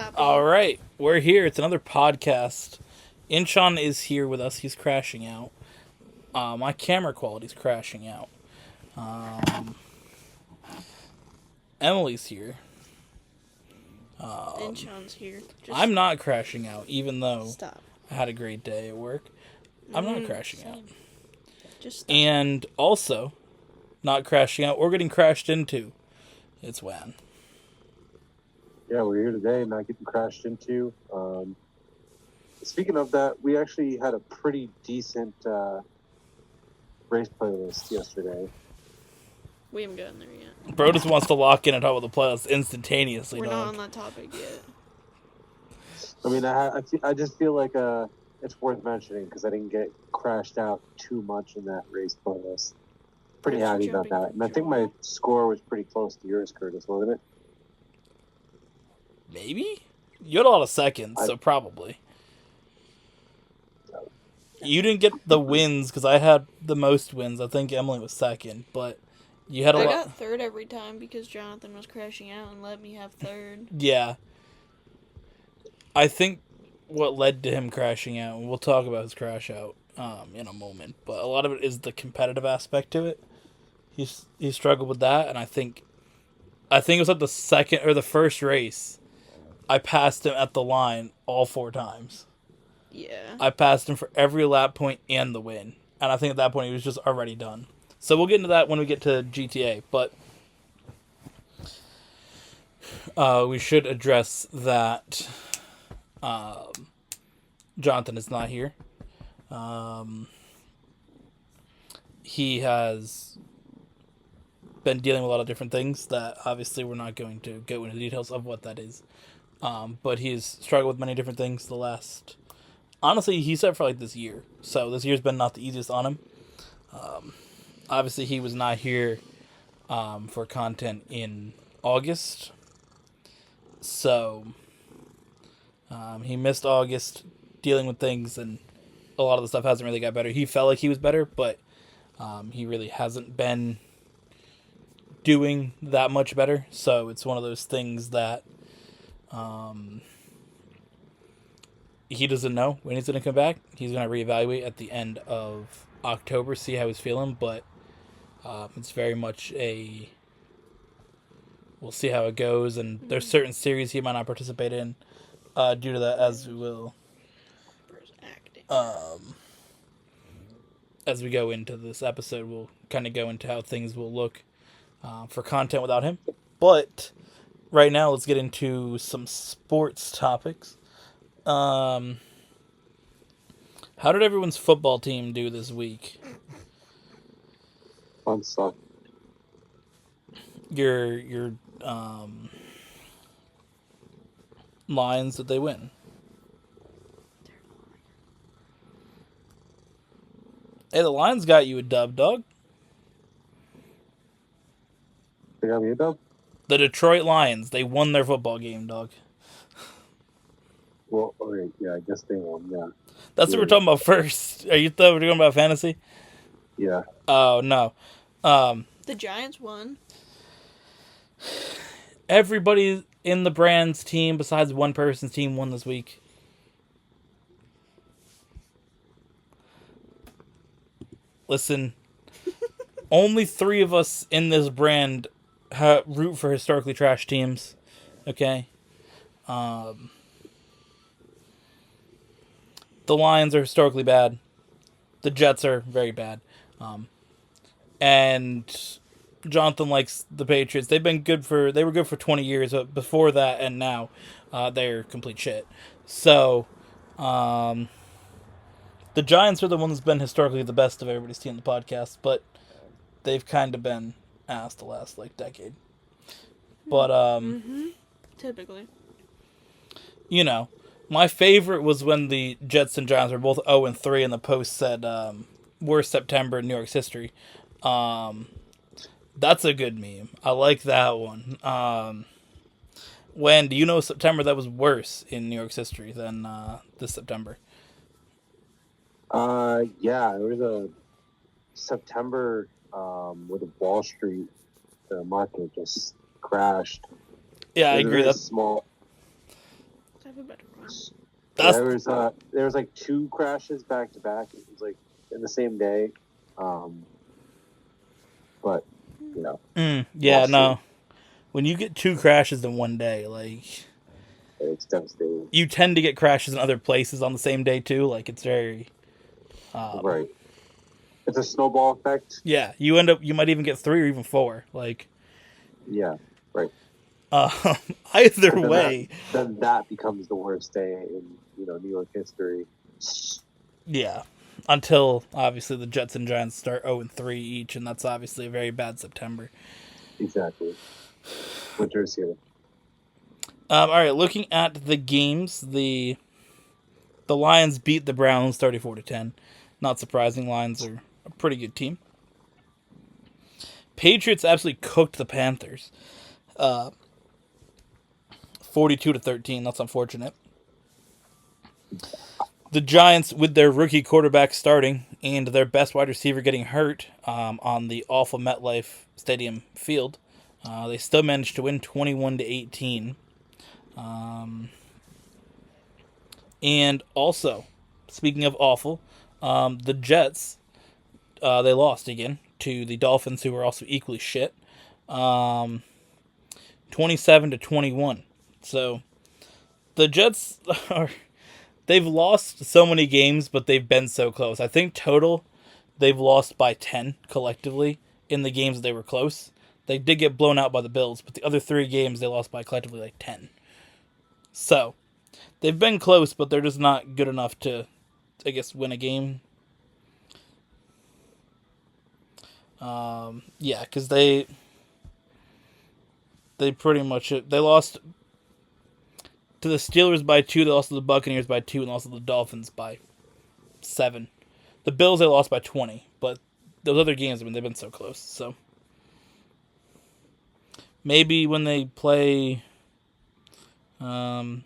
happening? All right, we're here. It's another podcast. Inchon is here with us. He's crashing out. My camera quality's crashing out. Emily's here. Inchon's here. I'm not crashing out, even though Stop. I had a great day at work. I'm not crashing Same. out. Just stop. And also, not crashing out or getting crashed into. It's Wan. Yeah, we're here today, not getting crashed into. Speaking of that, we actually had a pretty decent race playlist yesterday. We haven't gotten there yet. Bro just wants to lock in and talk about the playoffs instantaneously. We're dog. not on that topic yet. I mean, I just feel like it's worth mentioning because I didn't get crashed out too much in that race playlist. Pretty Thanks for happy about jumping that. in, And I think my score was pretty close to yours, Curtis, wasn't it? Maybe? You had a lot of seconds, so probably. You didn't get the wins because I had the most wins. I think Emily was second, but you had a I lot. got third every time because Jonathan was crashing out and let me have third. Yeah. I think what led to him crashing out, and we'll talk about his crash out in a moment, but a lot of it is the competitive aspect to it. He struggled with that, and I think it was at the second or the first race. I passed him at the line all 4 times. Yeah. I passed him for every lap point and the win. And I think at that point he was just already done. So we'll get into that when we get to GTA. But we should address that Jonathan is not here. He has been dealing with a lot of different things that obviously we're not going to go into details of what that is. But he's struggled with many different things the last... Honestly, he said for like this year. So this year's been not the easiest on him. Obviously, he was not here for content in August. So he missed August dealing with things, and a lot of the stuff hasn't really got better. He felt like he was better, but he really hasn't been doing that much better. So it's one of those things that he doesn't know when he's going to come back. He's going to reevaluate at the end of October, see how he's feeling, but it's very much we'll see how it goes, and there's certain series he might not participate in due to that, as we will as we go into this episode. We'll kind of go into how things will look for content without him. But right now, let's get into some sports topics. How did everyone's football team do this week? Fun stuff. Your Lions, did they win? Hey, the Lions got you a dub, dog. They got me a dub? The Detroit Lions, they won their football game, dog. Well, okay, yeah, I guess they won, yeah. That's what we're talking about first. Are you thought we're talking about fantasy? Yeah. Oh, no. The Giants won. Everybody in the Brands team, besides one person's team, won this week. Listen, only 3 of us in this brand root for historically trash teams. Okay? The Lions are historically bad. The Jets are very bad. And Jonathan likes the Patriots. They were good for 20 years, but before that and now, they're complete shit. So, the Giants are the ones that's been historically the best of everybody's team in the podcast, but they've kind of been ass the last decade. But Typically. You know, my favorite was when the Jets and Giants were both 0-3 and the Post said worst September in New York's history. That's a good meme. I like that one. When do you know September that was worse in New York's history than this September? Yeah, it was a September with the Wall Street market just crashed. Yeah, I agree. That's small. have a better one. Yeah, there was like 2 crashes back to back. It was like in the same day, but you know. Yeah, no. When you get 2 crashes in one day, like It's devastating. you tend to get crashes in other places on the same day too. Like it's very Right. It's a snowball effect. Yeah, you might even get 3 or even 4. Like Yeah. Right. either And way, then that becomes the worst day in New York history. yeah. Until obviously the Jets and Giants start 0-3 each, and that's obviously a very bad September. Exactly. Winter's here. All right, looking at the games, the Lions beat the Browns 34-10. Not surprising, Lions are a pretty good team. Patriots absolutely cooked the Panthers, 42-13. That's unfortunate. The Giants, with their rookie quarterback starting and their best wide receiver getting hurt on the awful MetLife Stadium field, they still managed to win 21-18. And also, speaking of awful, the Jets, they lost again to the Dolphins, who were also equally shit, 27-21. So the Jets they've lost so many games, but they've been so close. I think total they've lost by 10 collectively in the games that they were close. They did get blown out by the Bills, but the other 3 games they lost by collectively like 10. So they've been close, but they're just not good enough to, I guess, win a game. Yeah, because they pretty much they lost to the Steelers by 2, they lost to the Buccaneers by 2, and lost to the Dolphins by 7. The Bills they lost by 20, but those other games, I mean, they've been so close. So maybe when they play the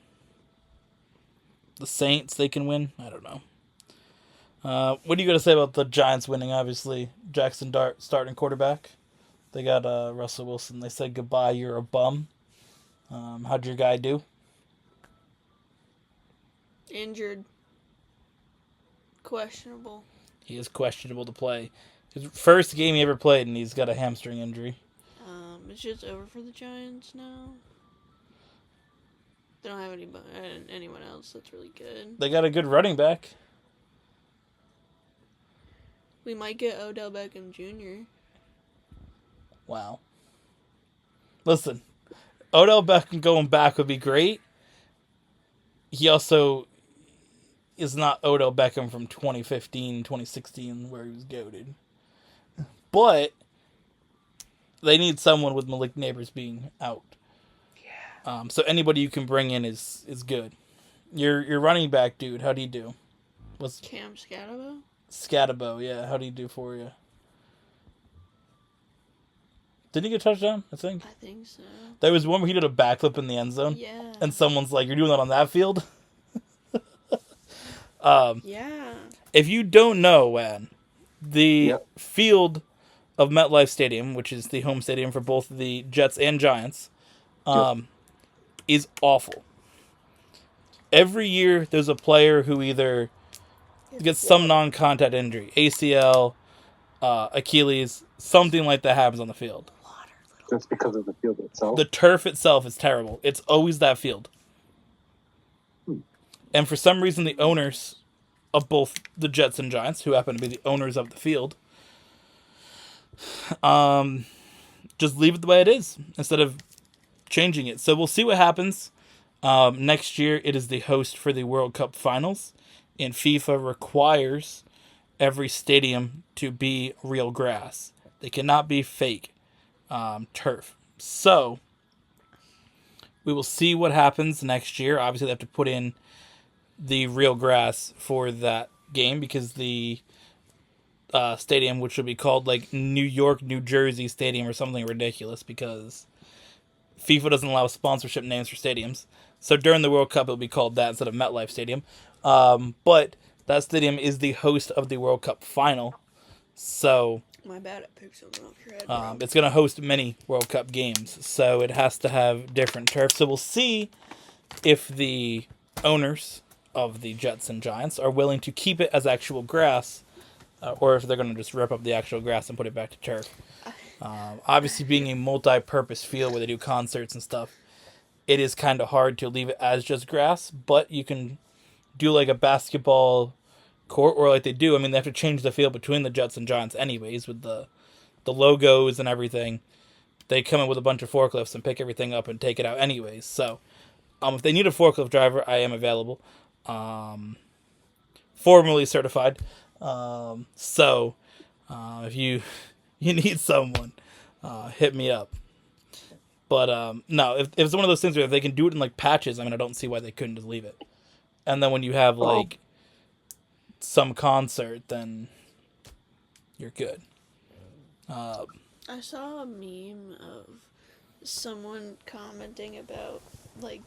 Saints, they can win. I don't know. What are you going to say about the Giants winning? Obviously, Jackson Dart starting quarterback. They got Russell Wilson. They said goodbye. You're a bum. How'd your guy do? Injured. Questionable. He is questionable to play. His first game he ever played, and he's got a hamstring injury. It's just over for the Giants now. They don't have anyone else that's really good. They got a good running back. We might get Odell Beckham Jr. Wow. Listen, Odell Beckham going back would be great. He also is not Odell Beckham from 2015, 2016, where he was goated. But they need someone with Malik Neighbors being out. Yeah. So anybody you can bring in is good. Your running back, dude, how'd he do? Cam Scatabo? Scatabo, yeah. How'd he do for you? Didn't he get a touchdown, I think? I think so. There was one where he did a backflip in the end zone. Yeah. And someone's like, you're doing that on that field? Yeah. If you don't know, Wan, the field of MetLife Stadium, which is the home stadium for both the Jets and Giants, is awful. Every year, there's a player who either gets some non-contact injury, ACL, Achilles, something like that happens on the field. That's because of the field itself? The turf itself is terrible. It's always that field. And for some reason, the owners of both the Jets and Giants, who happen to be the owners of the field, just leave it the way it is instead of changing it. So we'll see what happens. Next year, it is the host for the World Cup Finals, and FIFA requires every stadium to be real grass. They cannot be fake turf. So we will see what happens next year. Obviously, they have to put in the real grass for that game because the stadium, which would be called like New York, New Jersey Stadium or something ridiculous, because FIFA doesn't allow sponsorship names for stadiums. So during the World Cup, it'll be called that instead of MetLife Stadium. But that stadium is the host of the World Cup final. So my bad, I picked something off your head. It's going to host many World Cup games. So it has to have different turf. So we'll see if the owners of the Jets and Giants are willing to keep it as actual grass, or if they're going to just rip up the actual grass and put it back to turf. Obviously, being a multi-purpose field where they do concerts and stuff, it is kind of hard to leave it as just grass, but you can do like a basketball court, or like they do. I mean, they have to change the field between the Jets and Giants anyways with the logos and everything. They come in with a bunch of forklifts and pick everything up and take it out anyways. So, if they need a forklift driver, I am available. Formally certified. So, if you need someone, hit me up. But no, if it's one of those things where if they can do it in like patches, I mean, I don't see why they couldn't just leave it. And then when you have like some concert, then you're good. I saw a meme of someone commenting about like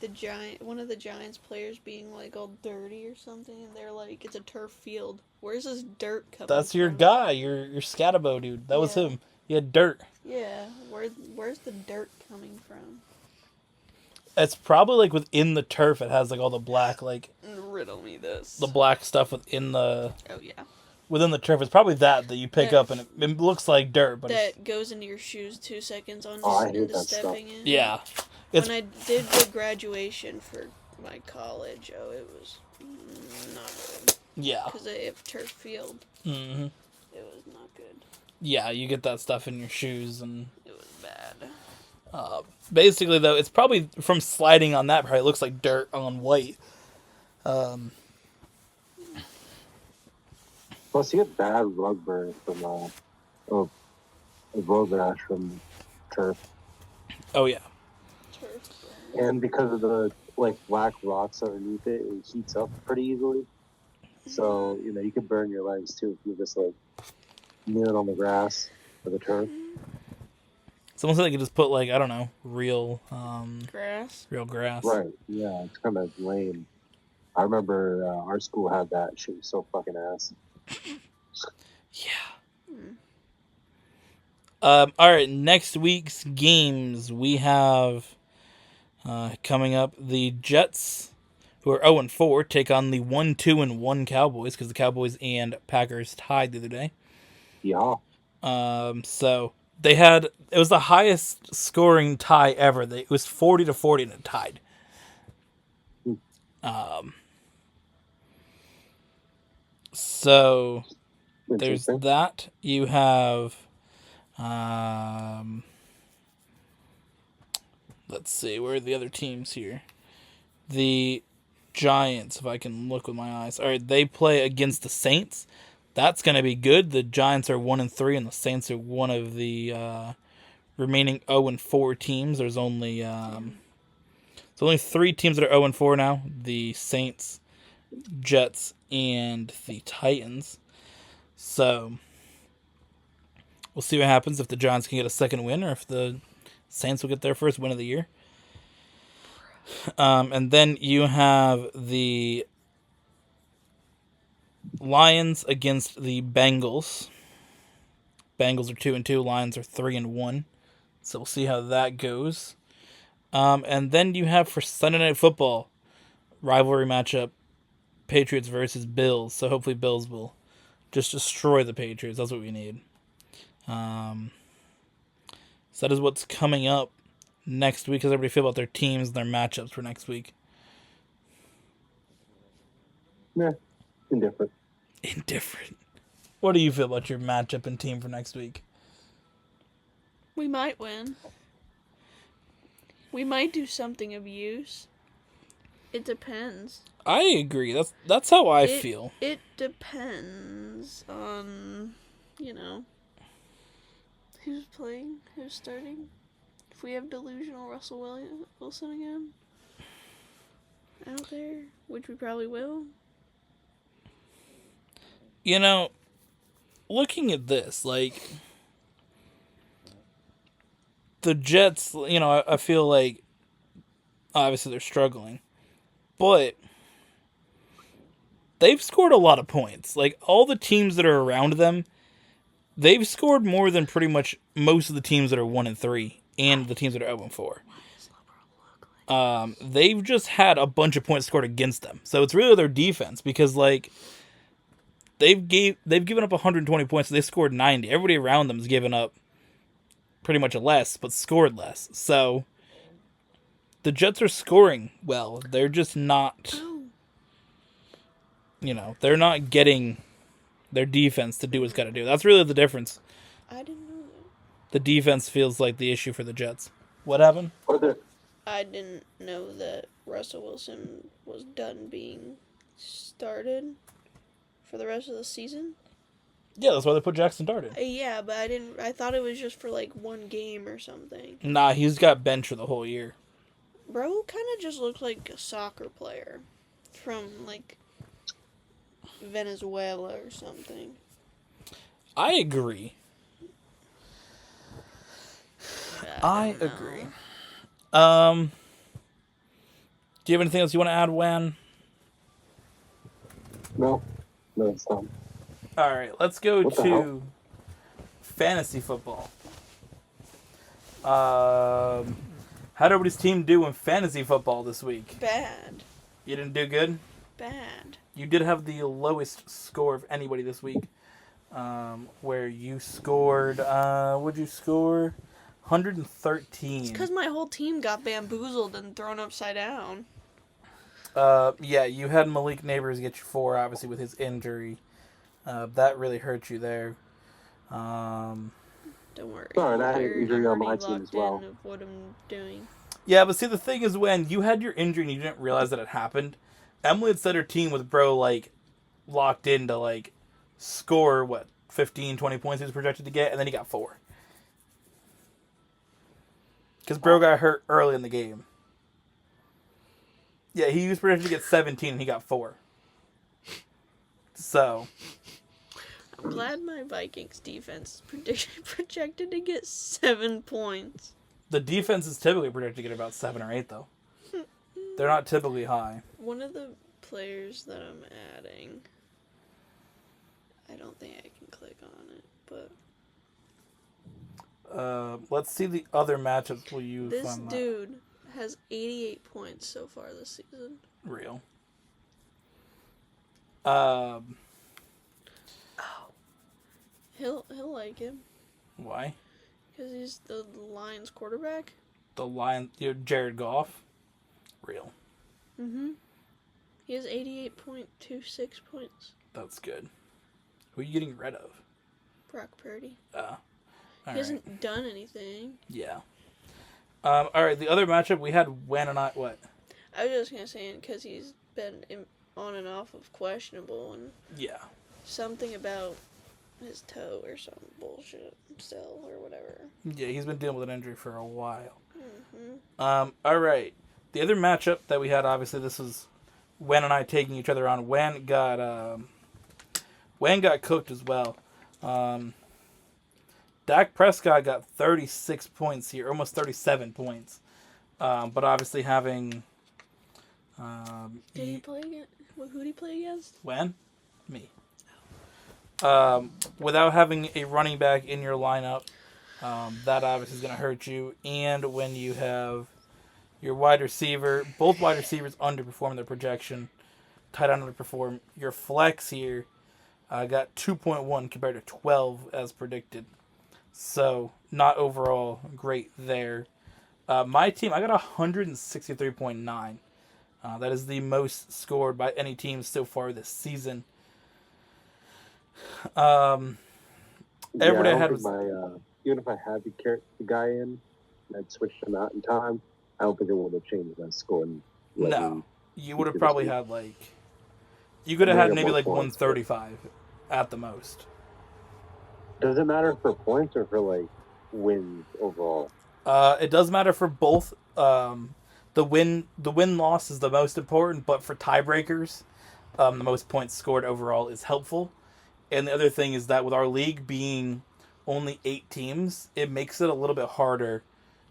one of the Giants players being like all dirty or something, and they're like, "It's a turf field. Where's this dirt coming from?" That's your guy, your Scatabo dude. That was him. He had dirt. Yeah, where's the dirt coming from? It's probably like within the turf. It has like all the black, like Riddle me this. the black stuff within the. Oh yeah. Within the turf, it's probably that you pick up, and it looks like dirt, but that goes into your shoes 2 seconds on into stepping in. Yeah. When I did the graduation for my college, it was not good. Yeah. Because they have turf field. Mm-hmm. It was not good. Yeah, you get that stuff in your shoes, and it was bad. Basically, though, it's probably from sliding on that. Probably looks like dirt on white. Plus, you get bad rug burn from a road rash from turf. Oh yeah. Turf. And because of the like black rocks underneath it, it heats up pretty easily. So you can burn your legs too if you just like kneel on the grass or the turf. It's almost like you could just put like, I don't know, real grass. Real grass. Right. Yeah, it's kind of lame. I remember our school had that. Shit was so fucking ass. Yeah. All right, next week's games we have coming up the Jets, who are 0-4, take on the 1-2-1 Cowboys, because the Cowboys and Packers tied the other day. Yeah. So it was the highest scoring tie ever. It was 40-40 and it tied. So there's that. You have, let's see, where are the other teams here? The Giants, if I can look with my eyes. All right, they play against the Saints. That's going to be good. The Giants are 1-3, and the Saints are one of the remaining 0-4 teams. There's only 3 teams that are 0-4 now: the Saints, Jets, and the Titans. So we'll see what happens if the Giants can get a second win, or if the Saints will get their first win of the year. And then you have the Lions against the Bengals. Bengals are 2-2. Lions are 3-1. So we'll see how that goes. And then you have for Sunday Night Football, rivalry matchup, Patriots versus Bills. So hopefully Bills will just destroy the Patriots. That's what we need. So that is what's coming up next week. How does everybody feel about their teams and their matchups for next week? Yeah, indifferent. Indifferent. What do you feel about your matchup and team for next week? We might win. We might do something of use. It depends. I agree. That's how I feel. It depends on, who's playing, who's starting. If we have delusional Russell Wilson again out there, which we probably will. Looking at this, like, the Jets, I feel like obviously they're struggling, but they've scored a lot of points. Like, all the teams that are around them, they've scored more than pretty much most of the teams that are 1-3 and the teams that are 0-4. Why does LeBron look they've just had a bunch of points scored against them. So it's really their defense because like they've given up 120 points. So they scored 90. Everybody around them has given up pretty much less, but scored less. So the Jets are scoring well. They're just not, they're not getting their defense to do what it's got to do. That's really the difference. I didn't know that. The defense feels like the issue for the Jets. What happened? I didn't know that Russell Wilson was done being started for the rest of the season. Yeah, that's why they put Jackson Dart in. Yeah, but I thought it was just for like one game or something. Nah, he's got bench for the whole year. Bro kind of just looks like a soccer player from like Venezuela or something. I agree. I agree. Do you have anything else you want to add, Wan? No, it's not. All right, let's go What the to hell? fantasy football. How'd everybody's team do in fantasy football this week? Bad. You didn't do good? Bad. You did have the lowest score of anybody this week, where you scored, what'd you score? 113. It's because my whole team got bamboozled and thrown upside down. Yeah, you had Malik Neighbors get you 4, obviously, with his injury. That really hurt you there. Don't worry. Sorry, I had an injury on my already team locked as well. in of what I'm doing. Yeah, but see, the thing is, when you had your injury and you didn't realize that it happened, Emily had set her team with Bro, like, locked in to, like, score, 15, 20 points he was projected to get, and then he got 4. Because Bro got hurt early in the game. Yeah, he was projected to get 17, and he got 4. So... I'm glad my Vikings defense is projected to get 7 points. The defense is typically projected to get about 7 or 8, though. They're not typically high. One of the players that I'm adding, I don't think I can click on it, but... Let's see the other matchups. Will you This find dude has 88 points so far this season. real? He'll like him Why? because he's the Lions quarterback. The Lion, Jared Goff, real. He has 88.26 points. That's good. Who are you getting rid of? Brock Purdy. All He hasn't done anything. Yeah. All right. The other matchup we had Wen and I. What? I was just gonna say because he's been on and off of questionable and Yeah. something about his toe or some bullshit still or whatever. Yeah, he's been dealing with an injury for a while. All right. The other matchup that we had, obviously, this was Wen and I taking each other on. Wen got cooked as well. Dak Prescott got 36 points here, almost 37 points. But obviously having... Did he play against? Who did he play against? Wen? Me. Without having a running back in your lineup, that obviously is going to hurt you. And when you have your wide receiver, both wide receivers underperform their projection, tight end underperform. Your flex here got 2.1 compared to 12 as predicted. So not overall great there. My team, I got 163.9. That is the most scored by any team so far this season. Everybody I had was even if I had the guy in, and I'd switched him out in time. I don't think it would have changed my score. No, you would have probably had you could have had maybe 135 at the most. Does it matter for points or for wins overall? It does matter for both. The win loss is the most important, but for tiebreakers, the most points scored overall is helpful. And the other thing is that with our league being only 8 teams, it makes it a little bit harder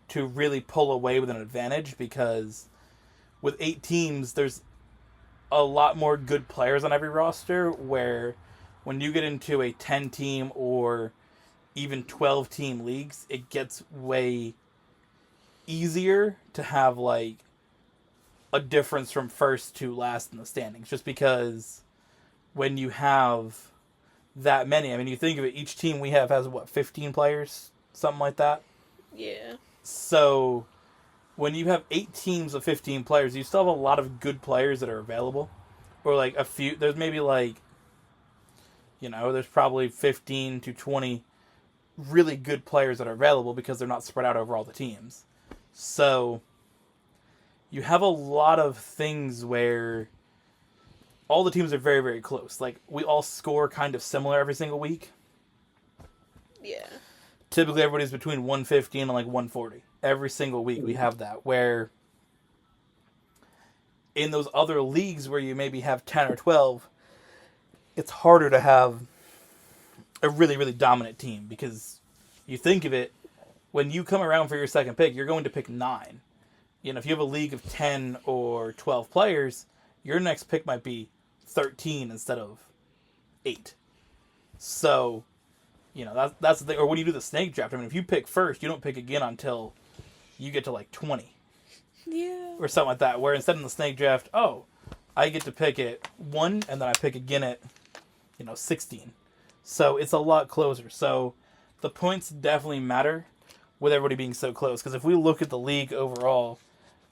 to really pull away with an advantage because with 8 teams, there's a lot more good players on every roster where when you get into a 10-team or even 12-team leagues, it gets way easier to have a difference from first to last in the standings, just because when you have that many, I mean, you think of it, each team we have has, 15 players? Something like that? Yeah. So, when you have 8 teams of 15 players, you still have a lot of good players that are available. Or, like, a few, there's maybe, like, there's probably 15 to 20 really good players that are available because they're not spread out over all the teams. So, you have a lot of things where all the teams are very, very close. Like, we all score kind of similar every single week. Yeah. Typically, everybody's between 150 and, 140. Every single week we have that. Where in those other leagues where you maybe have 10 or 12, it's harder to have a really, really dominant team. Because you think of it, when you come around for your second pick, you're going to pick 9. If you have a league of 10 or 12 players, your next pick might be 13 instead of 8. So, that's the thing. Or when you do the snake draft, I mean, if you pick first, you don't pick again until you get to 20. Yeah. Or something like that. Where instead in the snake draft, I get to pick at 1 and then I pick again at, 16. So it's a lot closer. So the points definitely matter with everybody being so close. Because if we look at the league overall,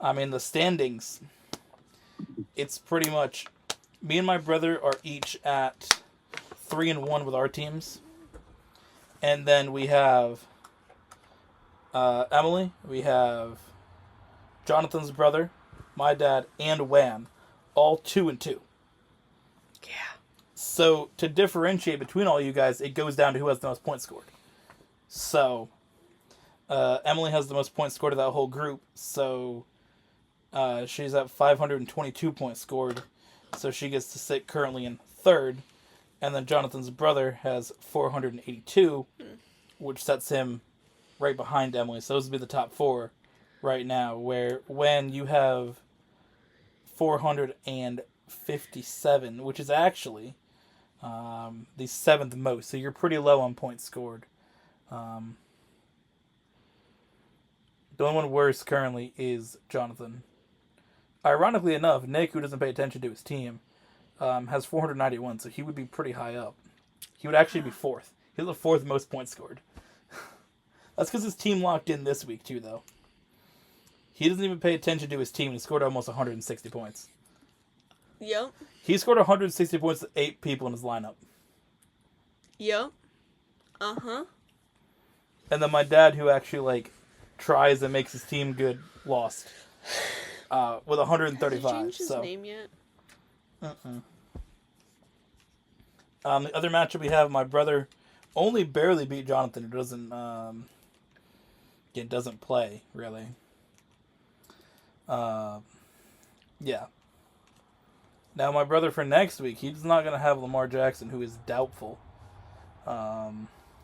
I mean, the standings, it's pretty much me and my brother are each at 3-1 with our teams. And then we have Emily, we have Jonathan's brother, my dad, and Wham, all 2-2. Yeah. So to differentiate between all you guys, it goes down to who has the most points scored. So Emily has the most points scored of that whole group. So she's at 522 points scored. So she gets to sit currently in 3rd. And then Jonathan's brother has 482, which sets him right behind Emily. So those would be the top 4 right now. Where when you have 457, which is actually the 7th most. So you're pretty low on points scored. The only one worse currently is Jonathan. Ironically enough, Nick, who doesn't pay attention to his team, has 491, so he would be pretty high up. He would actually be 4th. He's the 4th most points scored. That's because his team locked in this week, too, though. He doesn't even pay attention to his team, and he scored almost 160 points. Yep. He scored 160 points to 8 people in his lineup. Yep. Uh-huh. And then my dad, who actually, tries and makes his team good, lost. With 135. Has he changed his name yet? The other matchup we have, my brother only barely beat Jonathan, who doesn't play, really. Yeah. Now, my brother for next week, he's not going to have Lamar Jackson, who is doubtful.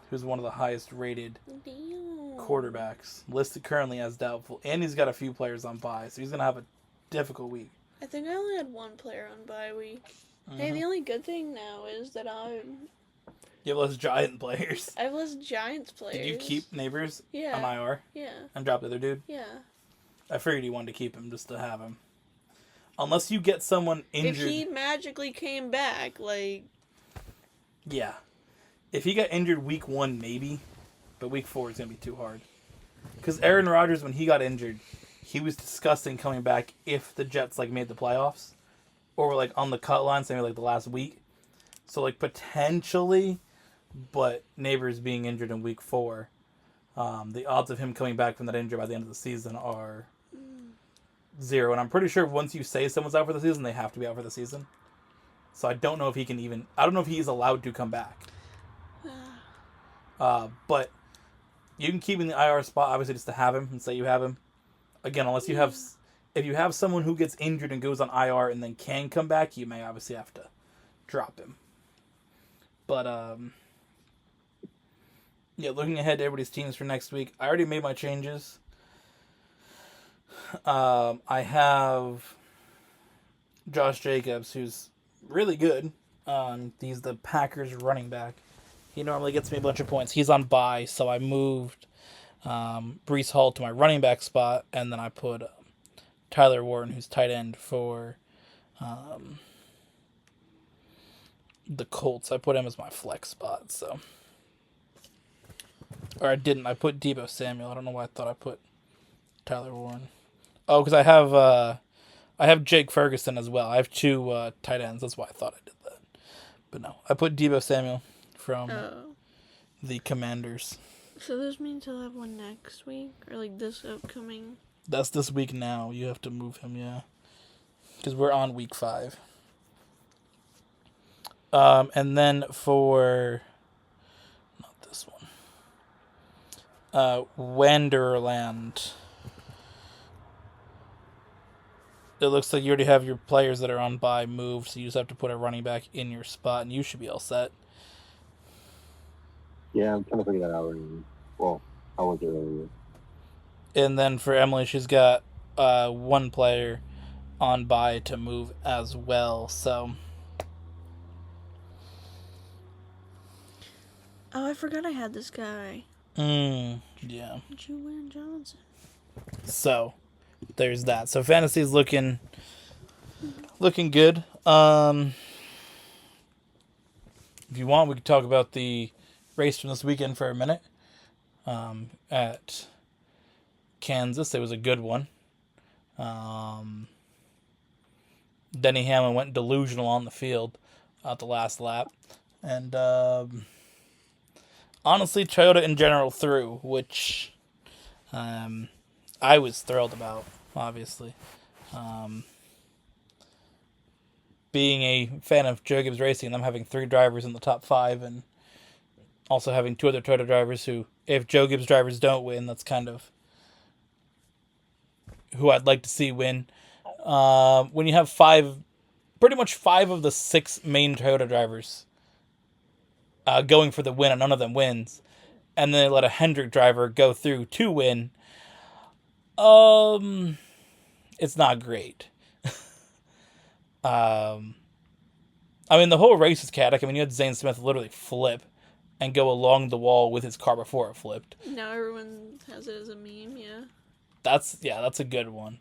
Who's one of the highest rated quarterbacks, listed currently as doubtful. And he's got a few players on bye, so he's going to have a difficult week. I think I only had 1 player on bye week. Hey, the only good thing now is that you have less Giant players. I have less Giants players. Did you keep Neighbors on Yeah. IR? Yeah. And drop the other dude? Yeah. I figured you wanted to keep him just to have him. Unless you get someone injured. If he magically came back, Yeah. If he got injured week 1, maybe. But week 4 is going to be too hard. Because Aaron Rodgers, when he got injured, he was discussing coming back if the Jets, made the playoffs. Or were, on the cut line, say, the last week. So, potentially, but Neighbors being injured in week 4, the odds of him coming back from that injury by the end of the season are 0. And I'm pretty sure once you say someone's out for the season, they have to be out for the season. So I don't know if he can even... I don't know if he's allowed to come back. But you can keep him in the IR spot, obviously, just to have him and say you have him. Again, unless you have... If you have someone who gets injured and goes on IR and then can come back, you may obviously have to drop him. But, looking ahead to everybody's teams for next week, I already made my changes. I have Josh Jacobs, who's really good. He's the Packers running back. He normally gets me a bunch of points. He's on bye, so I moved Breece Hall to my running back spot, and then I put Tyler Warren, who's tight end for the Colts. I put him as my flex spot, so. Or I didn't. I put Deebo Samuel. I don't know why I thought I put Tyler Warren. Oh, because I have Jake Ferguson as well. I have 2 tight ends. That's why I thought I did that. But no, I put Deebo Samuel from the Commanders. So this means he'll have one next week? Or like this upcoming? That's this week now. You have to move him, yeah. Because we're on week 5. And then for... Not this one. Wanderland. It looks like you already have your players that are on bye moved, so you just have to put a running back in your spot, and you should be all set. Yeah, I'm trying to figure that out right now. Well, I went there earlier. And then for Emily, she's got 1 player on bye to move as well, so... Oh, I forgot I had this guy. Yeah. Juwan Johnson. So, there's that. So fantasy's looking good. If you want, we could talk about the race from this weekend for a minute. At Kansas, it was a good one. Denny Hamlin went delusional on the field at the last lap, and honestly, Toyota in general threw, which I was thrilled about, obviously. Being a fan of Joe Gibbs Racing, them having 3 drivers in the top 5, and also having 2 other Toyota drivers who, if Joe Gibbs drivers don't win, that's kind of who I'd like to see win. When you have pretty much 5 of the 6 main Toyota drivers going for the win, and none of them wins, and then they let a Hendrick driver go through to win, it's not great. I mean, the whole race is chaotic. I mean, you had Zane Smith literally flip and go along the wall with his car before it flipped. Now everyone has it as a meme, yeah. That's a good one.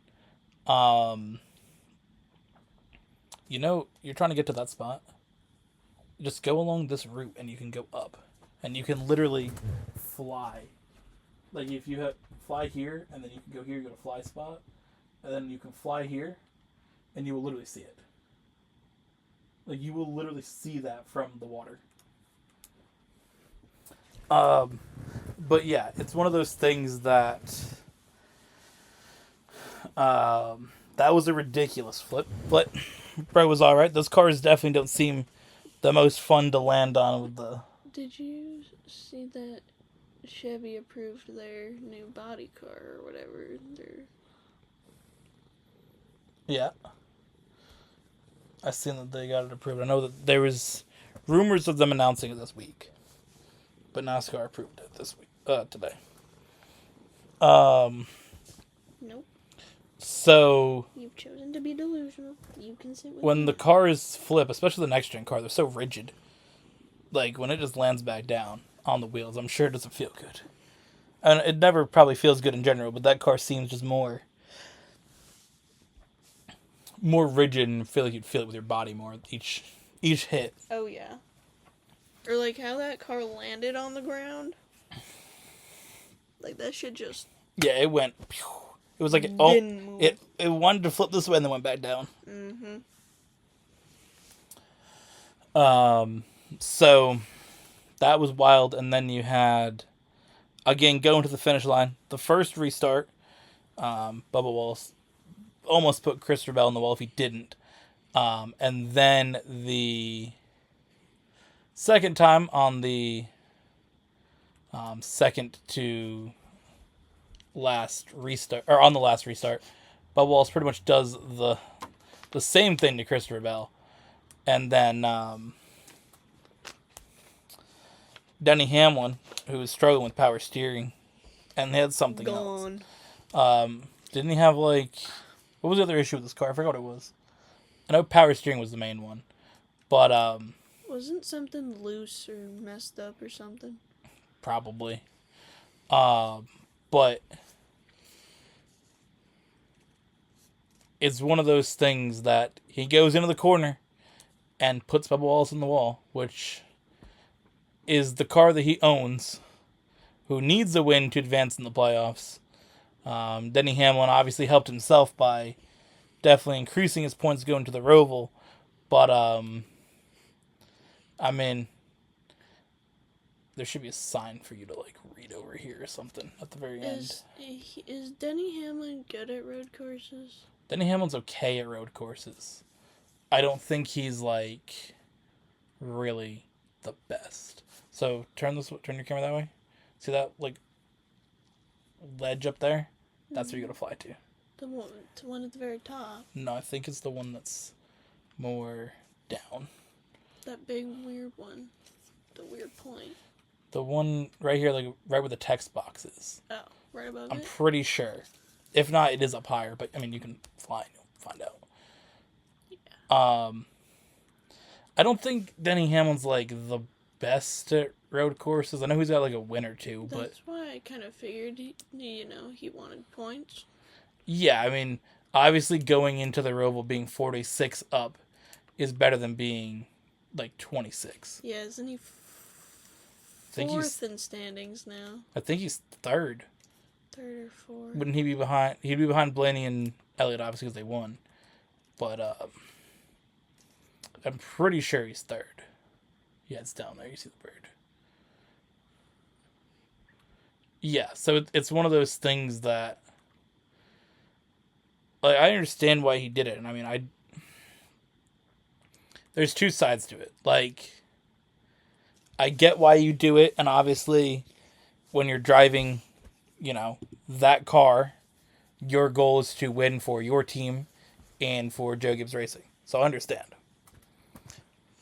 You know, you're trying to get to that spot. Just go along this route and you can go up. And you can literally fly. Like, if you fly here, and then you can go here, you go to fly spot, and then you can fly here, and you will literally see it. Like, you will literally see that from the water. But yeah, it's one of those things that that was a ridiculous flip, but Bro was all right. Those cars definitely don't seem the most fun to land on with the... Did you see that Chevy approved their new body car or whatever? Yeah. I seen that they got it approved. I know that there was rumors of them announcing it this week, but NASCAR approved it this week, today. Nope. So You've chosen to be delusional. You can sit with when me. the cars flip, especially the next gen car, they're so rigid. Like when it just lands back down on the wheels, I'm sure it doesn't feel good. And it never probably feels good in general, but that car seems just more rigid and feel like you'd feel it with your body more each hit. Oh yeah. Or like how that car landed on the ground. Like that shit just... Yeah, it went... It was like... It wanted to flip this way and then went back down. Mm-hmm. So, that was wild. And then you had... Again, going to the finish line. The first restart, Bubba Wallace almost put Christopher Bell in the wall if he didn't. And then the second time on the second to last restart, or on the last restart, Bubba Wallace pretty much does the same thing to Christopher Bell. And then Denny Hamlin, who was struggling with power steering, and he had something else. Didn't he have like... What was the other issue with this car? I forgot what it was. I know power steering was the main one. But, wasn't something loose or messed up or something? Probably. But it's one of those things that he goes into the corner and puts Bubba Wallace in the wall, which is the car that he owns, who needs a win to advance in the playoffs. Denny Hamlin obviously helped himself by definitely increasing his points going to the Roval, but I mean, there should be a sign for you to like read over here or something at the very end. Is Denny Hamlin good at road courses? Denny Hamlin's okay at road courses. I don't think he's like really the best. So turn your camera that way. See that like ledge up there? That's where you're gonna fly to. The one at the very top. No, I think it's the one that's more down. That big weird one. The weird point. The one right here, like right where the text box is. Oh, right above I'm it? pretty sure. If not, it is up higher, but I mean you can fly and you'll find out. Yeah. I don't think Denny Hamlin's like the best at road courses. I know he's got like a win or two, but that's why I kind of figured he wanted points. Yeah, I mean, obviously going into the Roval being 46 up is better than being like 26. Yeah, isn't he fourth in standings now? I think he's third. Third or fourth. Wouldn't he be behind? He'd be behind Blaney and Elliott, obviously, because they won. But I'm pretty sure he's third. Yeah, it's down there. You see the bird. Yeah, so it's one of those things that, like, I understand why he did it, and I mean, there's two sides to it. Like, I get why you do it, and obviously, when you're driving, that car, your goal is to win for your team and for Joe Gibbs Racing. So I understand.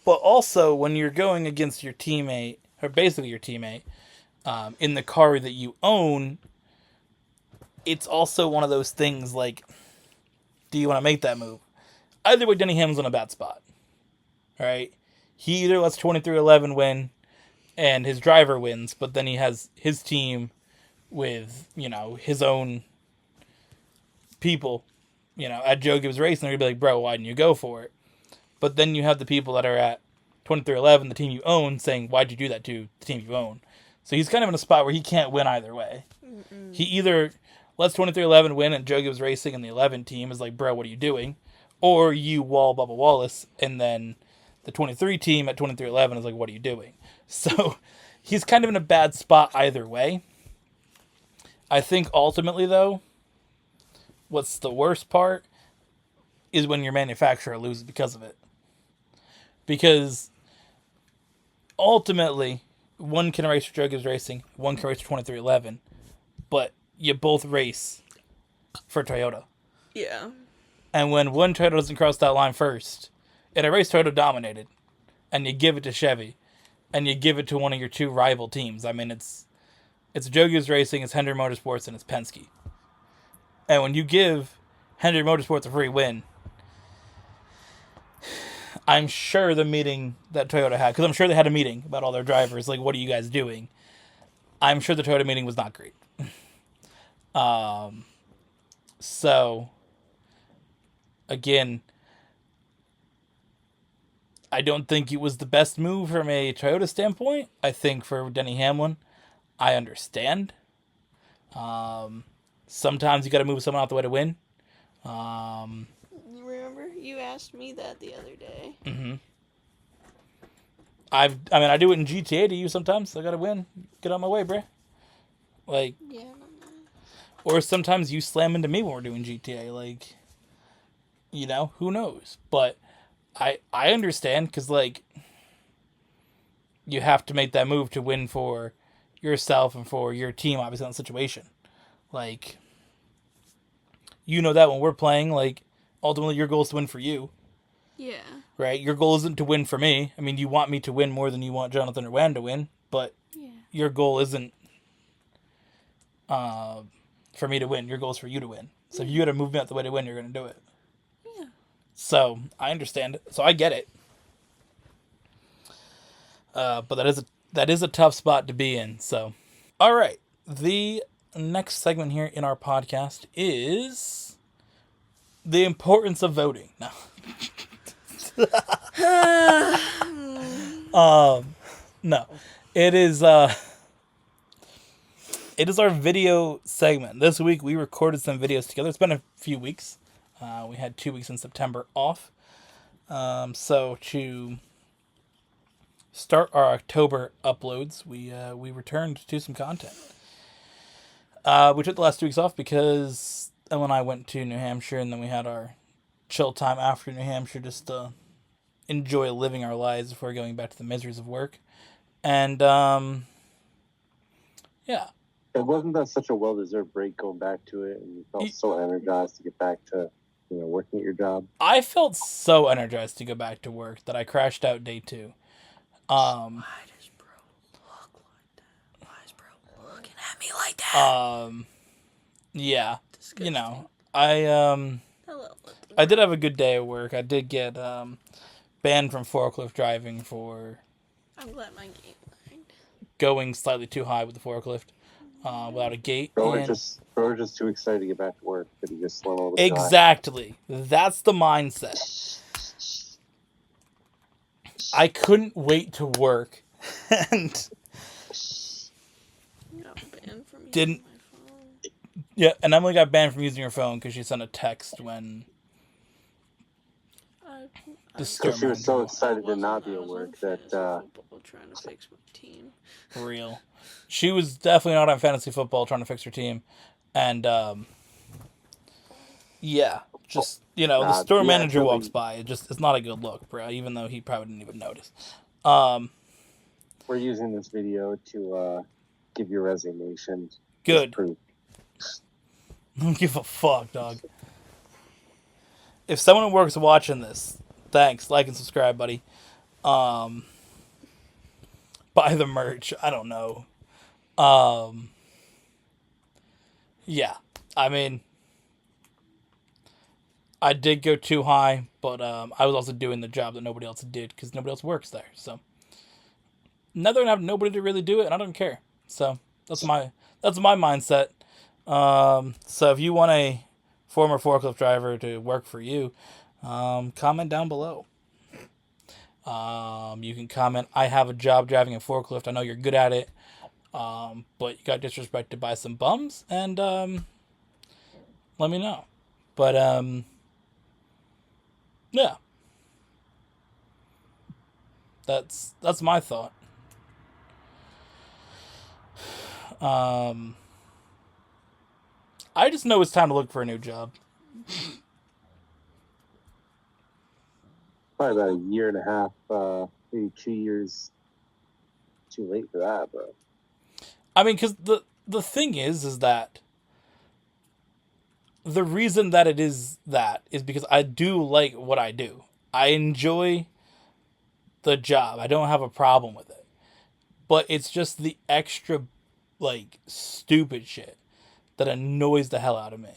But also, when you're going against your teammate, or basically your teammate, in the car that you own, it's also one of those things like, do you want to make that move? Either way, Denny Hamlin's in a bad spot. All right? He either lets 23-11 win and his driver wins, but then he has his team with, his own people, at Joe Gibbs Racing. They're going to be like, bro, why didn't you go for it? But then you have the people that are at 23-11, the team you own, saying, why'd you do that to the team you own? So he's kind of in a spot where he can't win either way. Mm-mm. He either lets 23-11 win and Joe Gibbs Racing and the 11 team is like, bro, what are you doing? Or you wall Bubba Wallace and then the 23 team at 23-11 is like, what are you doing? So he's kind of in a bad spot either way. I think ultimately, though, what's the worst part is when your manufacturer loses because of it. Because ultimately, one can race for Joe Gibbs Racing, one can race for 23-11, but you both race for Toyota. Yeah. And when one Toyota doesn't cross that line first, in a race Toyota dominated, and you give it to Chevy, and you give it to one of your two rival teams, I mean, it's Joe Gibbs Racing, it's Hendrick Motorsports, and it's Penske. And when you give Hendrick Motorsports a free win, I'm sure the meeting that Toyota had, because I'm sure they had a meeting about all their drivers, like, what are you guys doing? I'm sure the Toyota meeting was not great. So, again, I don't think it was the best move from a Toyota standpoint. I think for Denny Hamlin, I understand. Sometimes you got to move someone out the way to win. Remember, you asked me that the other day. Mm-hmm. I do it in GTA to you sometimes. I gotta win. Get out of my way, bruh. Like, yeah. Or sometimes you slam into me when we're doing GTA. Like, who knows? But I understand because, like, you have to make that move to win for yourself and for your team, obviously, in the situation. Like, that when we're playing, like, ultimately your goal is to win for you. Yeah. Right? Your goal isn't to win for me. I mean, you want me to win more than you want Jonathan or Wan to win, but your goal isn't for me to win. Your goal is for you to win. So if you got to move me out the way to win, you're going to do it. Yeah. So I understand it. So I get it. But that is a tough spot to be in. So, all right. The next segment here in our podcast is the importance of voting. No. No. It is our video segment. This week we recorded some videos together. It's been a few weeks. We had 2 weeks in September off. So to start our October uploads, we returned to some content. We took the last 2 weeks off because Ellen and I went to New Hampshire, and then we had our chill time after New Hampshire just to enjoy living our lives before going back to the miseries of work. And, yeah. It wasn't that such a well-deserved break going back to it, and you felt so energized to get back to, working at your job? I felt so energized to go back to work that I crashed out day 2. Why does bro look like that? Why is bro looking at me like that? Yeah. Disgusting. I did have a good day at work. I did get banned from forklift driving for I'm glad my gate lined. Going slightly too high with the forklift without a gate. Bro was just too excited to get back to work that he just went over the Exactly. That's the mindset. I couldn't wait to work and got banned from didn't. using my phone. Yeah, and Emily got banned from using her phone because she sent a text when the store she was so excited to not be I at was work on that football trying to fix my team. real. She was definitely not on fantasy football trying to fix her team, and yeah, just the store manager walks by. It's not a good look, bro. Even though he probably didn't even notice. We're using this video to give your resignation. Good. I don't give a fuck, dog. If someone at work's watching this, thanks. Like and subscribe, buddy. Buy the merch. I don't know. Yeah. I mean, I did go too high, but I was also doing the job that nobody else did because nobody else works there. So now they're gonna have nobody to really do it, and I don't care. So that's my mindset. So if you want a former forklift driver to work for you, comment down below. You can comment, I have a job driving a forklift. I know you're good at it, but you got disrespected by some bums, and let me know. But yeah, that's my thought. I just know it's time to look for a new job. Probably about a year and a half, maybe 2 years too late for that, bro. I mean, because the thing is that the reason that it is because I do like what I do. I enjoy the job. I don't have a problem with it. But it's just the extra, stupid shit that annoys the hell out of me.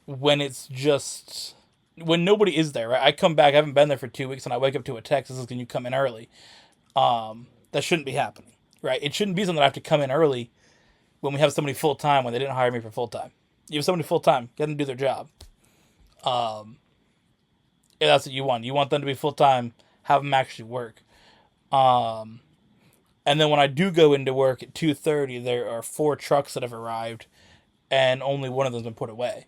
When it's just... When nobody is there, right? I come back, I haven't been there for 2 weeks, and I wake up to a text that says, can you come in early? That shouldn't be happening, right? It shouldn't be something I have to come in early when we have somebody full-time when they didn't hire me for full-time. You have somebody full-time, get them to do their job. If that's what you want. You want them to be full-time, have them actually work. And then when I do go into work at 2:30, there are 4 trucks that have arrived, and only one of them's been put away,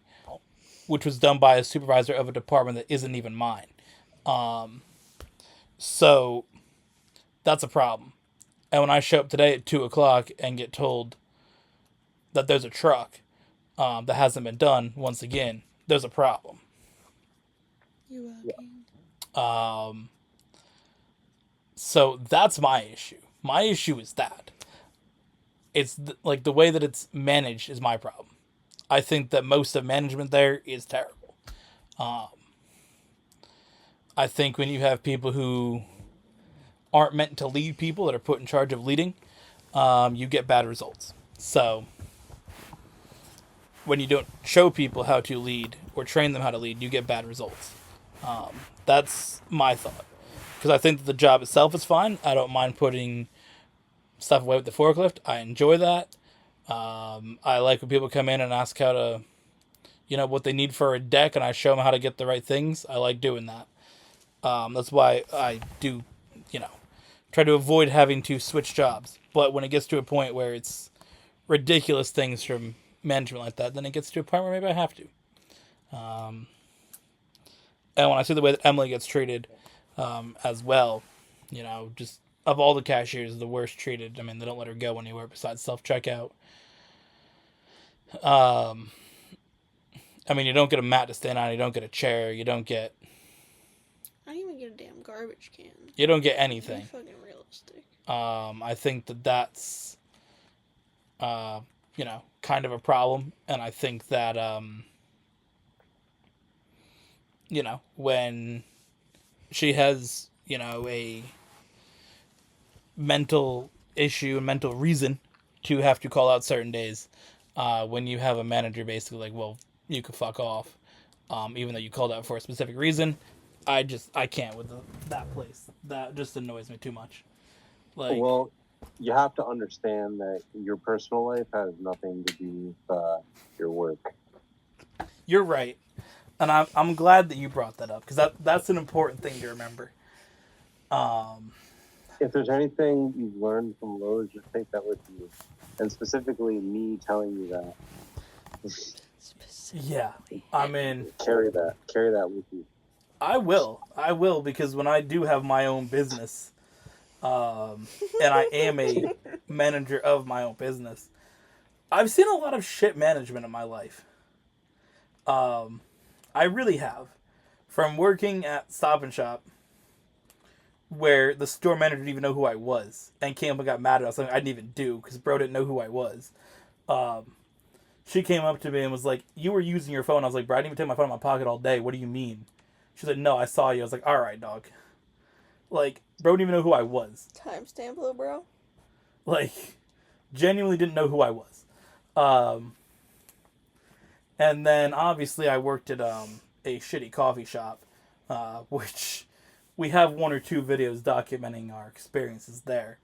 which was done by a supervisor of a department that isn't even mine. So that's a problem. And when I show up today at 2:00 and get told that there's a truck that hasn't been done, once again, there's a problem. You're welcome. So that's my issue. My issue is that it's the way that it's managed is my problem. I think that most of management there is terrible. I think when you have people who aren't meant to lead people that are put in charge of leading, you get bad results. So when you don't show people how to lead or train them how to lead, you get bad results. That's my thought. Because I think that the job itself is fine. I don't mind putting stuff away with the forklift. I enjoy that. I like when people come in and ask how to, what they need for a deck, and I show them how to get the right things. I like doing that. That's why I do, try to avoid having to switch jobs. But when it gets to a point where it's ridiculous things from management like that, then it gets to a point where maybe I have to. And when I see the way that Emily gets treated as well, just of all the cashiers, the worst treated. I mean, they don't let her go anywhere besides self-checkout. I mean, you don't get a mat to stand on, you don't get a chair, you don't get... I don't even get a damn garbage can. You don't get anything. Be fucking realistic. I think that's, kind of a problem. And I think that, when she has, a mental issue, a mental reason to have to call out certain days, when you have a manager basically like, well, you could fuck off, even though you called out for a specific reason. I can't with that place. That just annoys me too much. Like, well, you have to understand that your personal life has nothing to do with your work. You're right, and I'm glad that you brought that up, because that's an important thing to remember. If there's anything you've learned from Lowe's, just take that with you, and specifically me telling you that. Yeah, I mean, carry that with you. I will, because when I do have my own business, and I am a manager of my own business, I've seen a lot of shit management in my life. I really have. From working at Stop and Shop, where the store manager didn't even know who I was, and came up and got mad at us, something I didn't even do, because bro didn't know who I was. She came up to me and was like, "You were using your phone." I was like, "Bro, I didn't even take my phone out of my pocket all day. What do you mean?" She's like, "No, I saw you." I was like, "All right, dog." Like, bro didn't even know who I was. Timestamp, little bro. Like, genuinely didn't know who I was. And then, obviously, I worked at a shitty coffee shop, which we have 1 or 2 videos documenting our experiences there.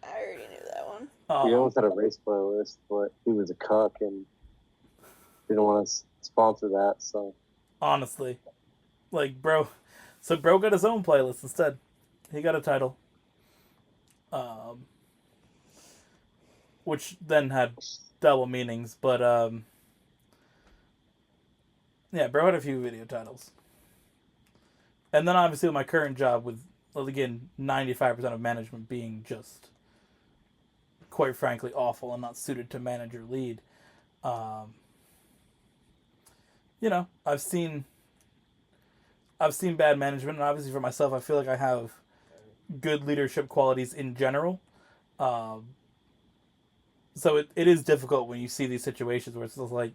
I already knew that one. He almost had a race playlist, but he was a cuck and didn't want to sponsor that, so... Honestly. Like, bro... So, bro got his own playlist instead. He got a title. Which then had double meanings, but, yeah, bro had a few video titles. And then, obviously, with my current job, with, again, 95% of management being just... quite frankly awful and not suited to manage or lead. I've seen bad management, and obviously for myself, I feel like I have good leadership qualities in general. So it is difficult when you see these situations where it's just like,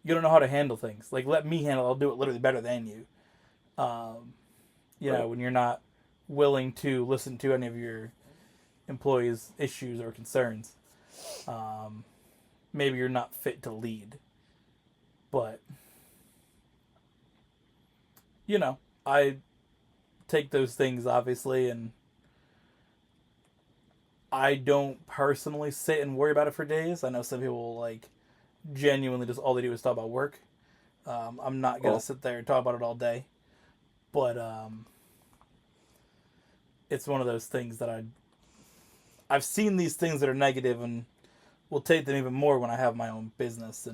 you don't know how to handle things. Like, let me handle it. I'll do it literally better than you. When you're not willing to listen to any of your employees' issues or concerns. Maybe you're not fit to lead. But, I take those things, obviously, and I don't personally sit and worry about it for days. I know some people, genuinely just all they do is talk about work. I'm not going to sit there and talk about it all day. But, it's one of those things that I've seen these things that are negative, and will take them even more when I have my own business,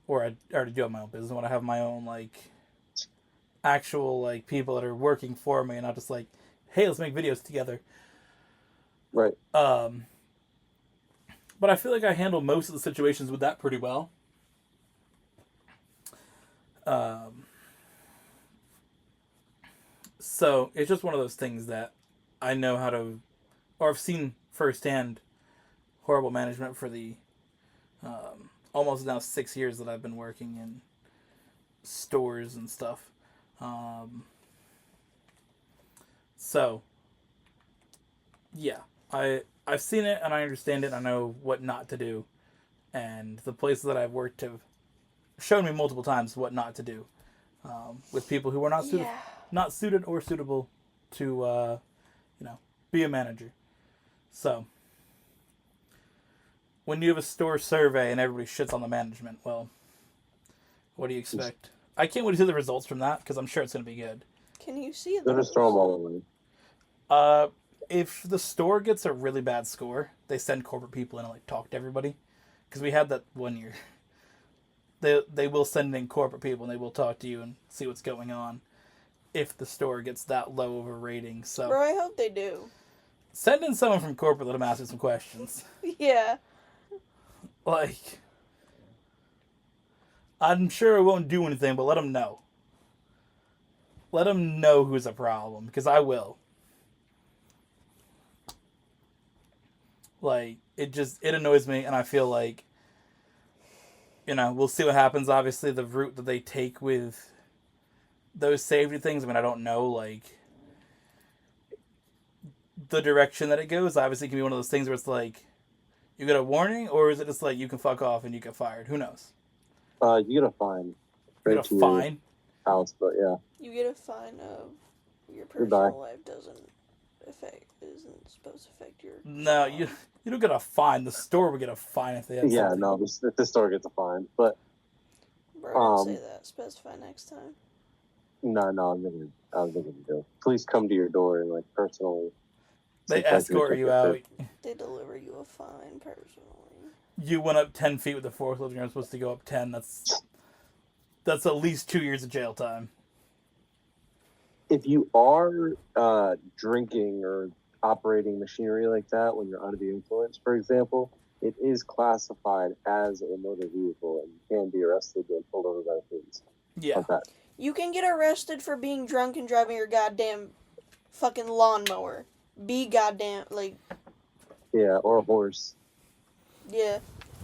or I already do have my own business, when I have my own, actual, people that are working for me, and not just hey, let's make videos together. Right. But I feel like I handle most of the situations with that pretty well. So it's just one of those things that I know how to, or I've seen firsthand horrible management for the almost now 6 years that I've been working in stores and stuff. So yeah, I've seen it and I understand it. And I know what not to do, and the places that I've worked have shown me multiple times what not to do with people who are not suited or suitable to be a manager. So when you have a store survey and everybody shits on the management, well, what do you expect? I can't wait to see the results from that because I'm sure it's going to be good. Can you see They'll those? just throw them all away. If the store gets a really bad score, they send corporate people in and like talk to everybody. Because we had that one year. They will send in corporate people and they will talk to you and see what's going on. If the store gets that low of a rating, so Bro, I hope they do. send in someone from corporate. Let them ask you some questions. Yeah. Like, I'm sure it won't do anything, but let them know. Let them know who's a problem, because I will. Like, it annoys me, and I feel like, we'll see what happens. Obviously, the route that they take with those safety things, I mean, I don't know, like, the direction that it goes. Obviously, it can be one of those things where it's like, you get a warning, or is it just like, you can fuck off and you get fired? Who knows? You get a fine. You get a fine? House, but yeah. You get a fine of your personal life isn't supposed to affect your... No, you don't get a fine. The store would get a fine if they had something. No, the store gets a fine, but... Bro, didn't say that. Specify next time. No, I was gonna do. Please come to your door and, like, personally... They escort you out. They deliver you a fine personally. You went up 10 feet with the forklift and you're supposed to go up 10. That's at least 2 years of jail time. If you are drinking or operating machinery like that when you're under the influence, for example, it is classified as a motor vehicle and you can be arrested and pulled over by the police. Yeah. Like that. You can get arrested for being drunk and driving your goddamn fucking lawnmower. Be goddamn, like... Yeah, or a horse. Yeah.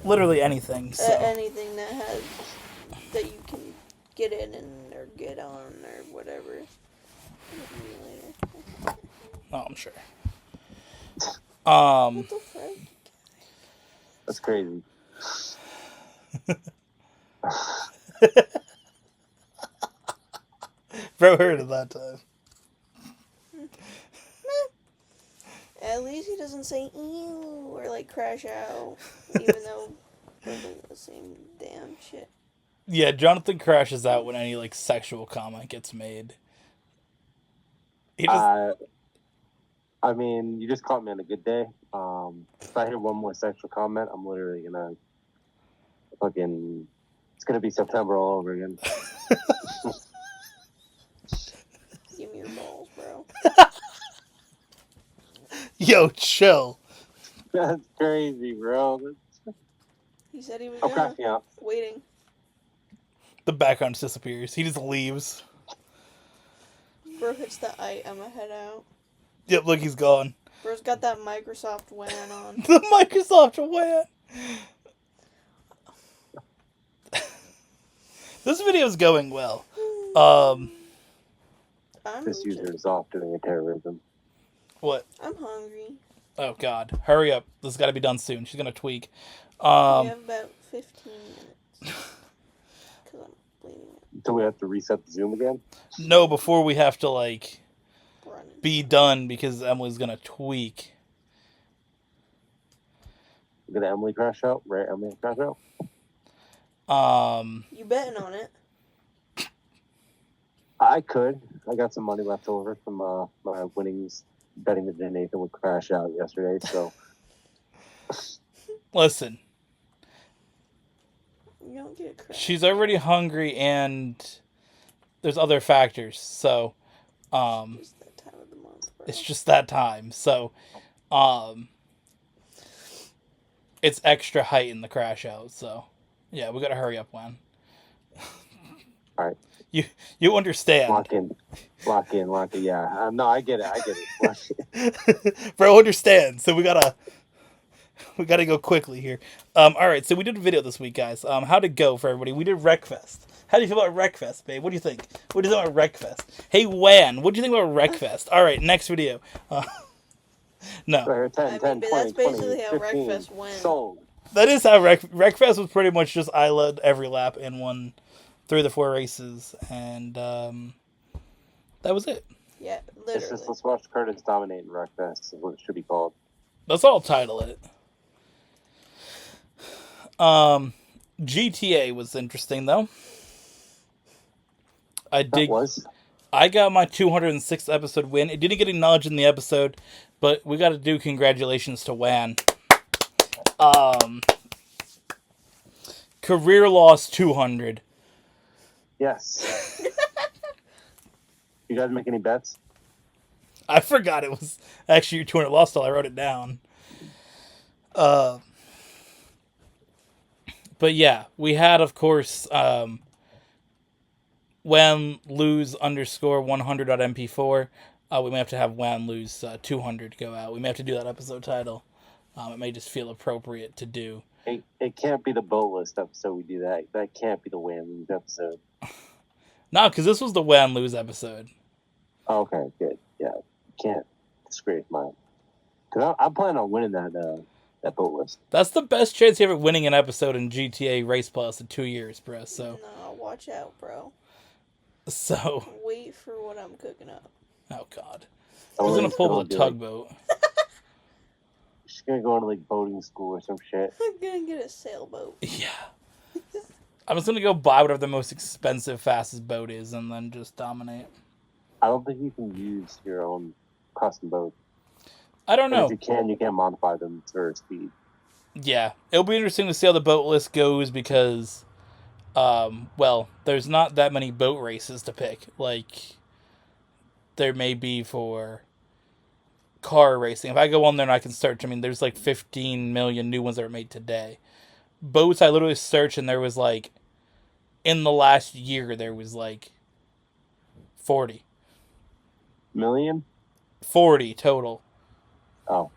Literally anything. So. Anything that you can get in and or get on or whatever. Oh, I'm sure. What the fuck? That's crazy. Bro heard it that time. At least he doesn't say ew or like crash out, even though we're doing the same damn shit. Yeah, Jonathan crashes out when any like sexual comment gets made. He just... I mean, you just caught me on a good day. If I hear one more sexual comment, I'm literally gonna it's gonna be September all over again. Give me your balls, bro. Yo, chill. That's crazy, bro. He said he was cracking up. Waiting. The background just disappears. He just leaves. Bro hits the I'ma head out. Yep, look, he's gone. Bro's got that Microsoft WAN on. The Microsoft WAN. This video's going well. This user is off doing a terrorism. What? I'm hungry. Oh, God. Hurry up. This has got to be done soon. She's going to tweak. We have about 15 minutes. Because I'm bleeding it. Do we have to reset the Zoom again? No, before we have to, like, be done because Emily's going to tweak. Did Emily crash out? Right, Emily crash out? You betting on it? I could. I got some money left over from my winnings betting that Nathan would crash out yesterday, so... Listen. You don't get crashed. She's already hungry and there's other factors, so... It's that time of the month, bro. It's just that time, so... It's extra height in the crash out, so... Yeah, we gotta hurry up, Juan. Alright. You understand. Lock in. Yeah. No, I get it. Bro, understand. So we gotta go quickly here. All right. So we did a video this week, guys. How'd it go for everybody? We did Wreckfest. How do you feel about Wreckfest, babe? What do you think? What do you think about Wreckfest? Hey, Wan, what do you think about Wreckfest? All right, next video. No. 10, 10, 20, that's basically 20, how 15, Wreckfest went. Sold. That is how Wreckfest was pretty much just I led every lap and won 3 of the 4 races, and that was it. Yeah, literally. Let's watch Curtis dominate in Wreckfest is what it should be called. Let's all title it. GTA was interesting though. I got my 206th episode win. It didn't get acknowledged in the episode, but we got to do congratulations to Wan. Career loss 200. Yes. You guys make any bets? I forgot it was actually your 200 loss till I wrote it down. But yeah, we had, of course, Wan lose _100.mp4. We may have to have Wan lose 200 go out. We may have to do that episode title. It may just feel appropriate to do. It can't be the boat list episode we do that. That can't be the Wan lose episode. No, because this was the Wan lose episode. Okay, good. Yeah, can't disgrace mine. Because I'm planning on winning that boat list. That's the best chance you ever winning an episode in GTA Race Plus in 2 years, bro. So. No, watch out, bro. So. Wait for what I'm cooking up. Oh, God. I was going to pull the tugboat. She's going to go into, like, boating school or some shit. I'm going to get a sailboat. Yeah. I'm just going to go buy whatever the most expensive, fastest boat is and then just dominate. I don't think you can use your own custom boat. I don't know. If you can modify them for speed. Yeah. It'll be interesting to see how the boat list goes because, well, there's not that many boat races to pick. Like, there may be for car racing. If I go on there and I can search, I mean, there's like 15 million new ones that are made today. Boats, I literally searched and there was like, in the last year, there was like 40. Million? 40 total. Oh.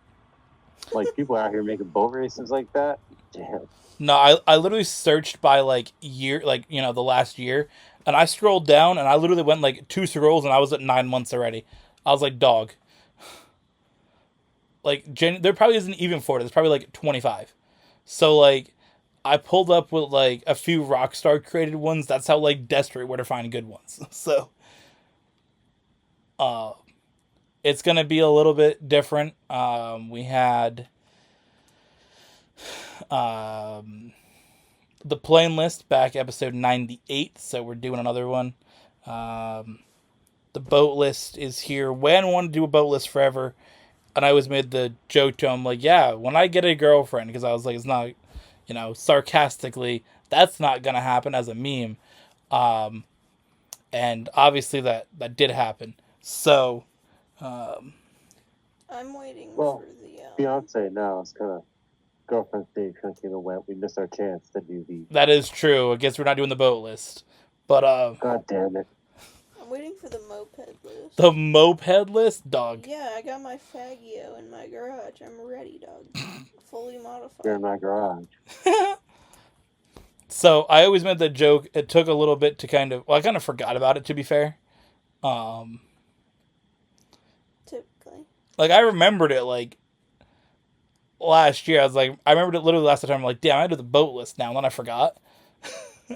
Like, people out here making boat races like that? Damn. No, I literally searched by like year, like, you know, the last year. And I scrolled down and I literally went like 2 scrolls and I was at 9 months already. I was like, dog. Like, there probably isn't even 40. There's probably like 25. So, like, I pulled up with like a few Rockstar created ones. That's how like desperate we're to find good ones. So, it's going to be a little bit different. We had the plane list back episode 98, so we're doing another one. The boat list is here. Wan wanted to do a boat list forever, and I always made the joke to him, like, yeah, when I get a girlfriend, because I was like, it's not, you know, sarcastically, that's not going to happen as a meme. And obviously that did happen. So, I'm waiting for the... Beyonce now is kind of girlfriend stage thinking of we missed our chance to do the... That is true. I guess we're not doing the boat list. But, God damn it. I'm waiting for the moped list. The moped list? Dog. Yeah, I got my Faggio in my garage. I'm ready, dog. Fully modified. You're in my garage. So, I always made the joke. It took a little bit to kind of... Well, I kind of forgot about it, to be fair. Typically. Like, I remembered it, like, last year. I was like... I remembered it literally last time. I'm like, damn, I do the boat list now. And then I forgot.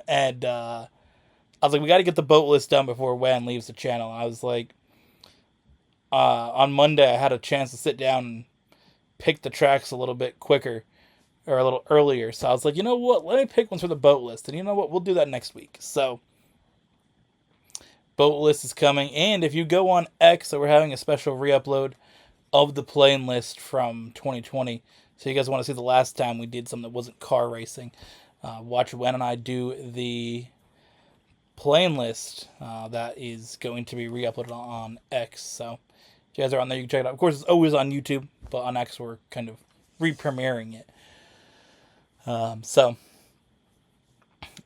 And, I was like, we got to get the boat list done before Wan leaves the channel. And I was like... on Monday, I had a chance to sit down and pick the tracks a little bit quicker. Or a little earlier. So I was like, you know what? Let me pick ones for the boat list. And you know what? We'll do that next week. So... boat list is coming, and if you go on X, so we're having a special re-upload of the plane list from 2020. So you guys want to see the last time we did something that wasn't car racing, watch Wan and I do the plane list that is going to be re-uploaded on X. So if you guys are on there, you can check it out. Of course, it's always on YouTube, but on X we're kind of re-premiering it. So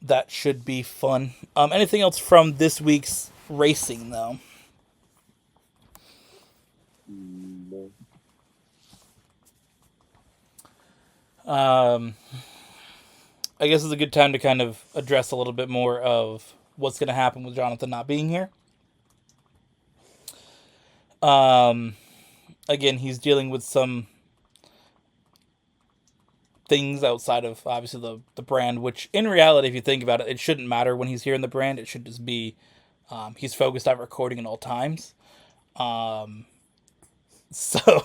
that should be fun. Anything else from this week's racing, though? No. I guess it's a good time to kind of address a little bit more of what's going to happen with Jonathan not being here. Again, he's dealing with some things outside of, obviously, the brand, which, in reality, if you think about it, it shouldn't matter when he's here in the brand. It should just be, he's focused on recording at all times. So,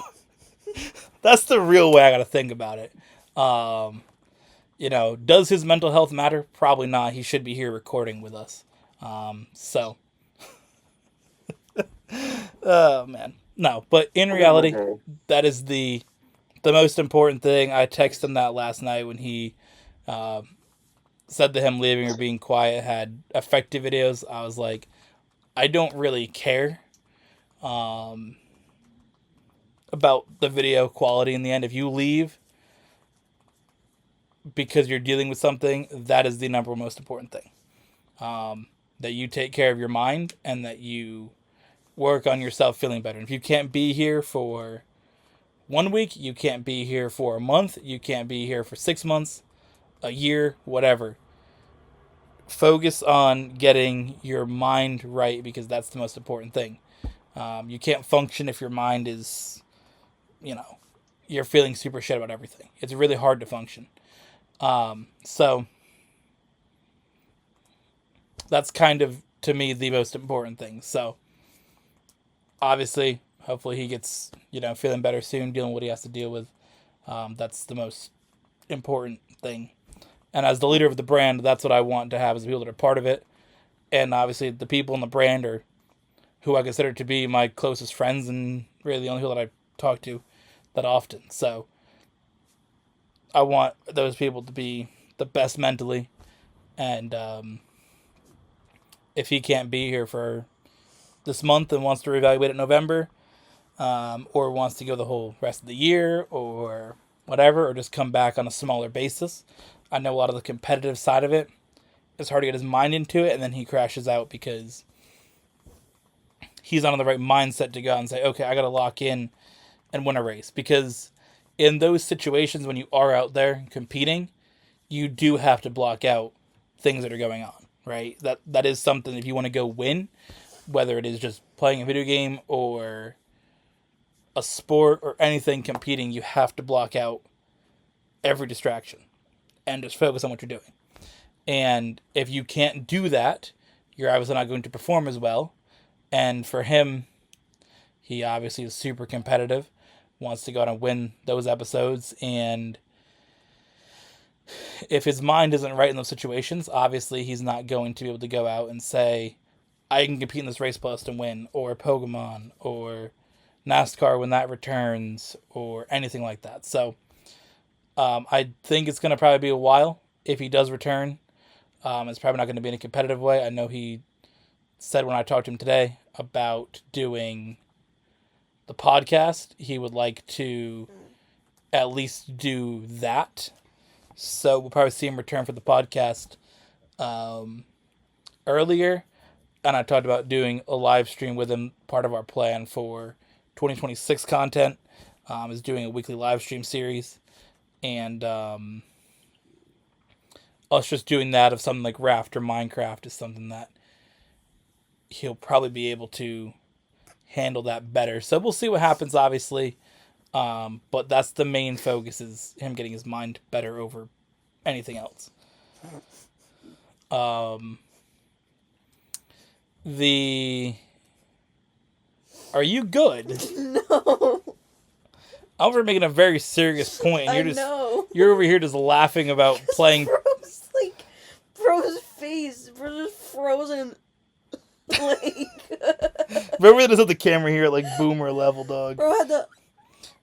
that's the real way I gotta think about it. does his mental health matter? Probably not. He should be here recording with us. So, oh man, no. But in reality, that is the most important thing. I texted him that last night when he said to him leaving or being quiet had effective videos. I was like, I don't really care about the video quality in the end. If you leave because you're dealing with something, that is the number most important thing. That you take care of your mind and that you work on yourself feeling better. And if you can't be here for 1 week, you can't be here for a month, you can't be here for 6 months, a year, whatever. Focus on getting your mind right because that's the most important thing. You can't function if your mind is, you're feeling super shit about everything. It's really hard to function. So that's kind of, to me, the most important thing. So obviously, hopefully he gets, feeling better soon, dealing with what he has to deal with. That's the most important thing. And as the leader of the brand, that's what I want to have, is the people that are part of it. And obviously the people in the brand are who I consider to be my closest friends and really the only people that I talk to that often. So I want those people to be the best mentally. And if he can't be here for this month and wants to reevaluate it in November, or wants to go the whole rest of the year or whatever, or just come back on a smaller basis. I know a lot of the competitive side of it. It's hard to get his mind into it, and then he crashes out because he's not in the right mindset to go out and say, okay, I got to lock in and win a race. Because in those situations when you are out there competing, you do have to block out things that are going on, right? That is something, if you want to go win, whether it is just playing a video game or a sport or anything competing, you have to block out every distraction and just focus on what you're doing. And if you can't do that, you're obviously not going to perform as well. And for him, he obviously is super competitive, wants to go out and win those episodes. And if his mind isn't right in those situations, obviously he's not going to be able to go out and say, I can compete in this race plus and win, or Pokemon, or NASCAR when that returns, or anything like that. So I think it's going to probably be a while if he does return. It's probably not going to be in a competitive way. I know he said when I talked to him today about doing the podcast, he would like to at least do that. So we'll probably see him return for the podcast earlier. And I talked about doing a live stream with him. Part of our plan for 2026 content is doing a weekly live stream series. And us just doing that of something like Raft or Minecraft is something that he'll probably be able to handle that better. So we'll see what happens, obviously. But that's the main focus, is him getting his mind better over anything else. Are you good? No. I was making a very serious point, and you're over here just laughing about playing. Bro's face, bro's just frozen. Remember this at the camera here at boomer level, dog. Bro had the.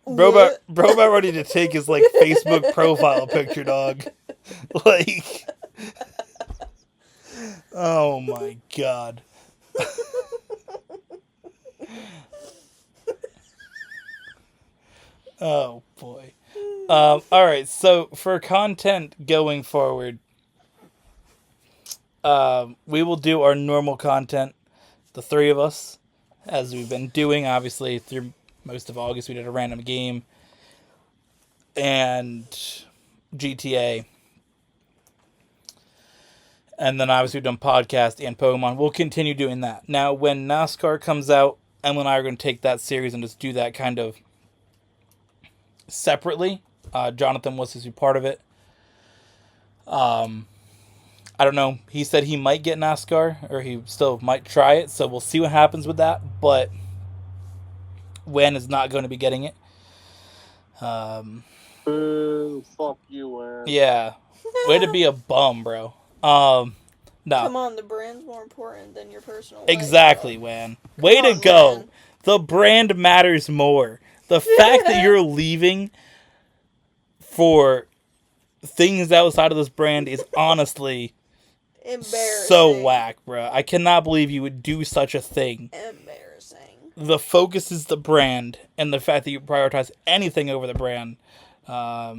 Bro about ready to take his Facebook profile picture, dog. Oh my god. Oh boy. Alright, so for content going forward, we will do our normal content, the three of us, as we've been doing. Obviously, through most of August, we did a random game and GTA. And then obviously we've done podcast and Pokemon. We'll continue doing that. Now, when NASCAR comes out, Emily and I are going to take that series and just do that kind of separately. Jonathan was to be part of it. I don't know. He said he might get NASCAR, or he still might try it. So we'll see what happens with that. But Wen is not going to be getting it. Boo, fuck you, Wen. Yeah. Way to be a bum, bro. No. Come on, the brand's more important than your personal life. Exactly, Bro. Wan. Way Come to on, go. man. The brand matters more. The fact that you're leaving for things outside of this brand is honestly so Embarrassing. whack, bro. I cannot believe you would do such a thing. Embarrassing. The focus is the brand, and the fact that you prioritize anything over the brand. I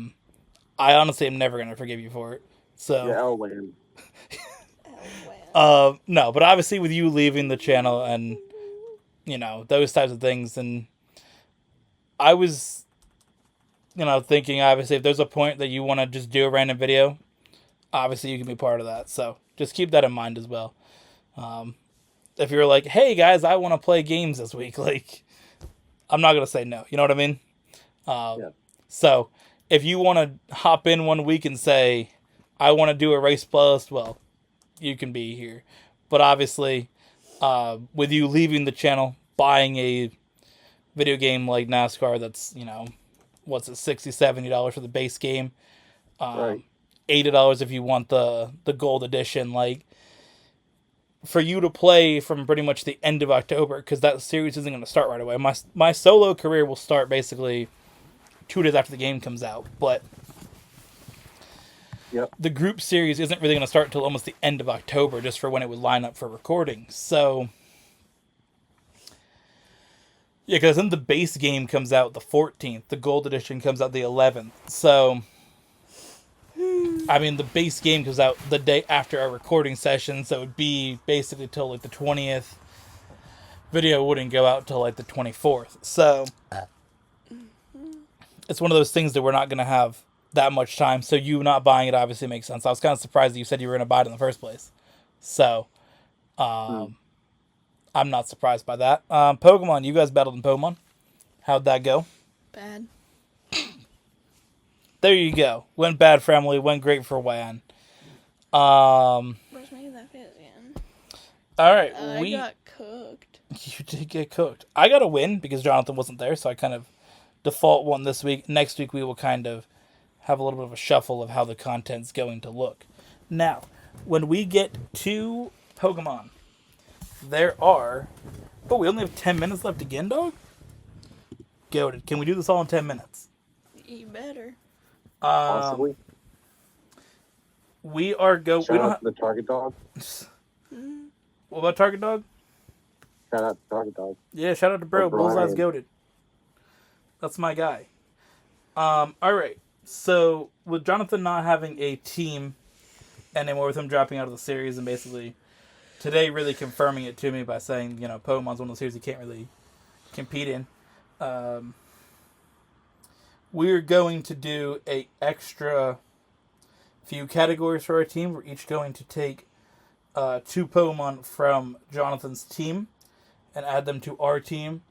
honestly am never going to forgive you for it. So, Yeah, Elway. no, but obviously with you leaving the channel and, you know, those types of things, and I was, you know, thinking obviously if there's a point that you want to just do a random video, obviously you can be part of that. So just keep that in mind as well. If you're like, hey guys, I want to play games this week, like, I'm not going to say no. You know what I mean? Yeah. So if you want to hop in one week and say, I want to do a race playlist, well, you can be here. But obviously, with you leaving the channel, buying a video game like NASCAR that's, you know, what's it, $60, $70 for the base game. Right. $80 if you want the gold edition. Like, for you to play from pretty much the end of October, because that series isn't going to start right away. My solo career will start basically 2 days after the game comes out, but Yep. the group series isn't really going to start until almost the end of October, just for when it would line up for recording. So, yeah, because then the base game comes out the 14th, the gold edition comes out the 11th. So, I mean, the base game comes out the day after our recording session, so it would be basically till like the 20th. Video wouldn't go out till like the 24th. So, it's one of those things that we're not going to have that much time, so you not buying it obviously makes sense. I was kind of surprised that you said you were going to buy it in the first place. So, I'm not surprised by that. Pokemon, you guys battled in Pokemon. How'd that go? Bad. There you go. Went bad for Emily, went great for Wan. Where's making that face again? Alright, I got cooked. You did get cooked. I got a win because Jonathan wasn't there, so I kind of default won this week. Next week we will kind of have a little bit of a shuffle of how the content's going to look. Now, when we get to Pokemon, there are... Oh, we only have 10 minutes left again, dog? Goated. Can we do this all in 10 minutes? You better. Possibly. We are Shout out to the Target Dog. What about Target Dog? Shout out to Target Dog. Yeah, shout out to bro. Or Bullseye's Brian. goated. That's my guy. Alright. So, with Jonathan not having a team anymore, with him dropping out of the series, and basically today really confirming it to me by saying, you know, Pokemon's one of those series he can't really compete in. We're going to do a extra few categories for our team. We're each going to take 2 Pokemon from Jonathan's team and add them to our team.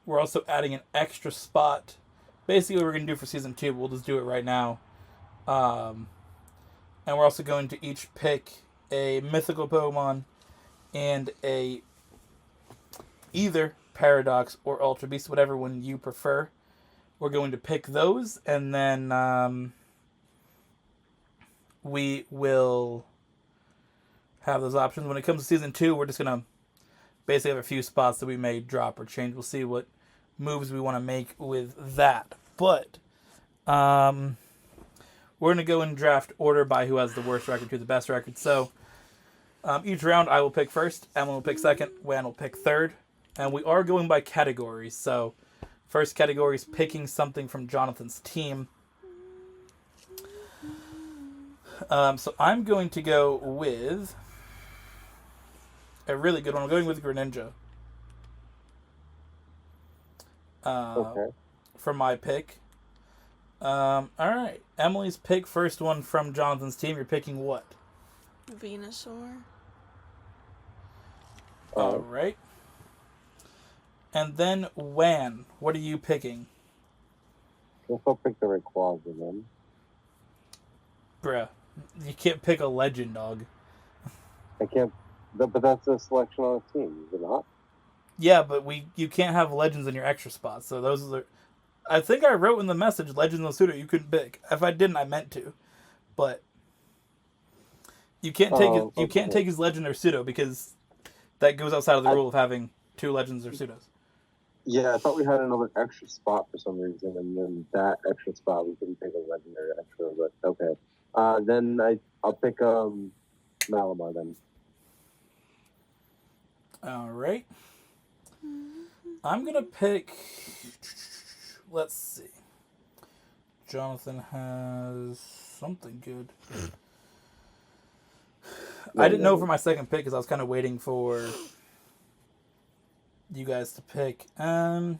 We're also adding an extra spot. Basically what we're going to do for Season 2, we'll just do it right now. And we're also going to each pick a mythical Pokemon and a either Paradox or Ultra Beast, whatever one you prefer. We're going to pick those, and then we will have those options. When it comes to Season 2, we're just going to basically have a few spots that we may drop or change. We'll see what moves we want to make with that. But we're going to go in draft order by who has the worst record to the best record. So each round I will pick first, Emily will pick second, Wan will pick third. And we are going by categories. So first category is picking something from Jonathan's team. So I'm going to go with a really good one. I'm going with Greninja. Okay. For my pick. Alright. Emily's pick, first one from Jonathan's team. You're picking what? Venusaur. Alright. And then Wan, what are you picking? Guess I'll pick the Rayquaza then. Bruh. You can't pick a legend, dog. I can't. But that's a selection on a team, is it not? Yeah, but you can't have legends in your extra spots. So those are... I think I wrote in the message, Legends of Pseudo, you couldn't pick. If I didn't, I meant to. But You can't take his legend or pseudo because that goes outside of the rule of having 2 legends or pseudos. Yeah, I thought we had another extra spot for some reason, and then that extra spot we couldn't take a legendary extra. But okay, then I'll pick Malamar then. All right. I'm gonna pick. Let's see. Jonathan has something good. I didn't know for my second pick because I was kind of waiting for you guys to pick. I'm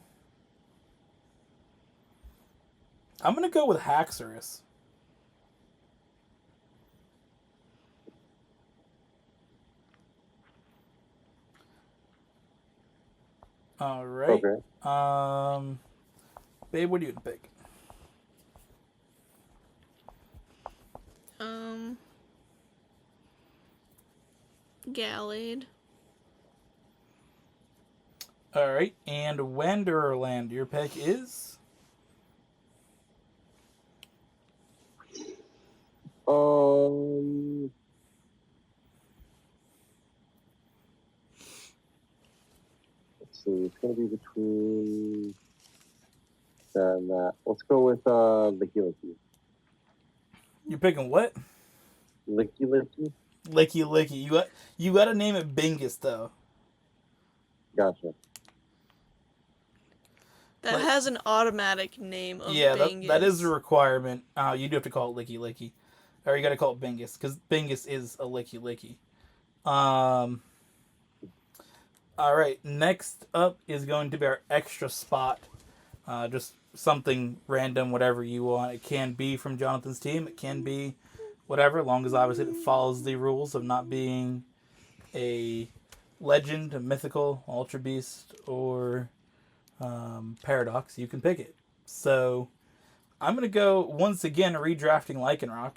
gonna go with Haxorus. All right. Okay. Babe, what do you pick? Gallade. All right, and Wanderland, your pick is? Let's see. It's gonna be between that and that. Let's go with Licky Licky. You're picking what? Licky Licky. Licky Licky. You got to name it Bingus though. Gotcha. That has an automatic name of yeah, Bingus. that is a requirement. You do have to call it Licky Licky. Or you got to call it Bingus, because Bingus is a Licky Licky. Alright, next up is going to be our extra spot. Just something random, whatever you want. It can be from Jonathan's team. It can be whatever, as long as obviously it follows the rules of not being a legend, a mythical, ultra beast, or paradox. You can pick it. So I'm going to go, once again, redrafting Lycanroc.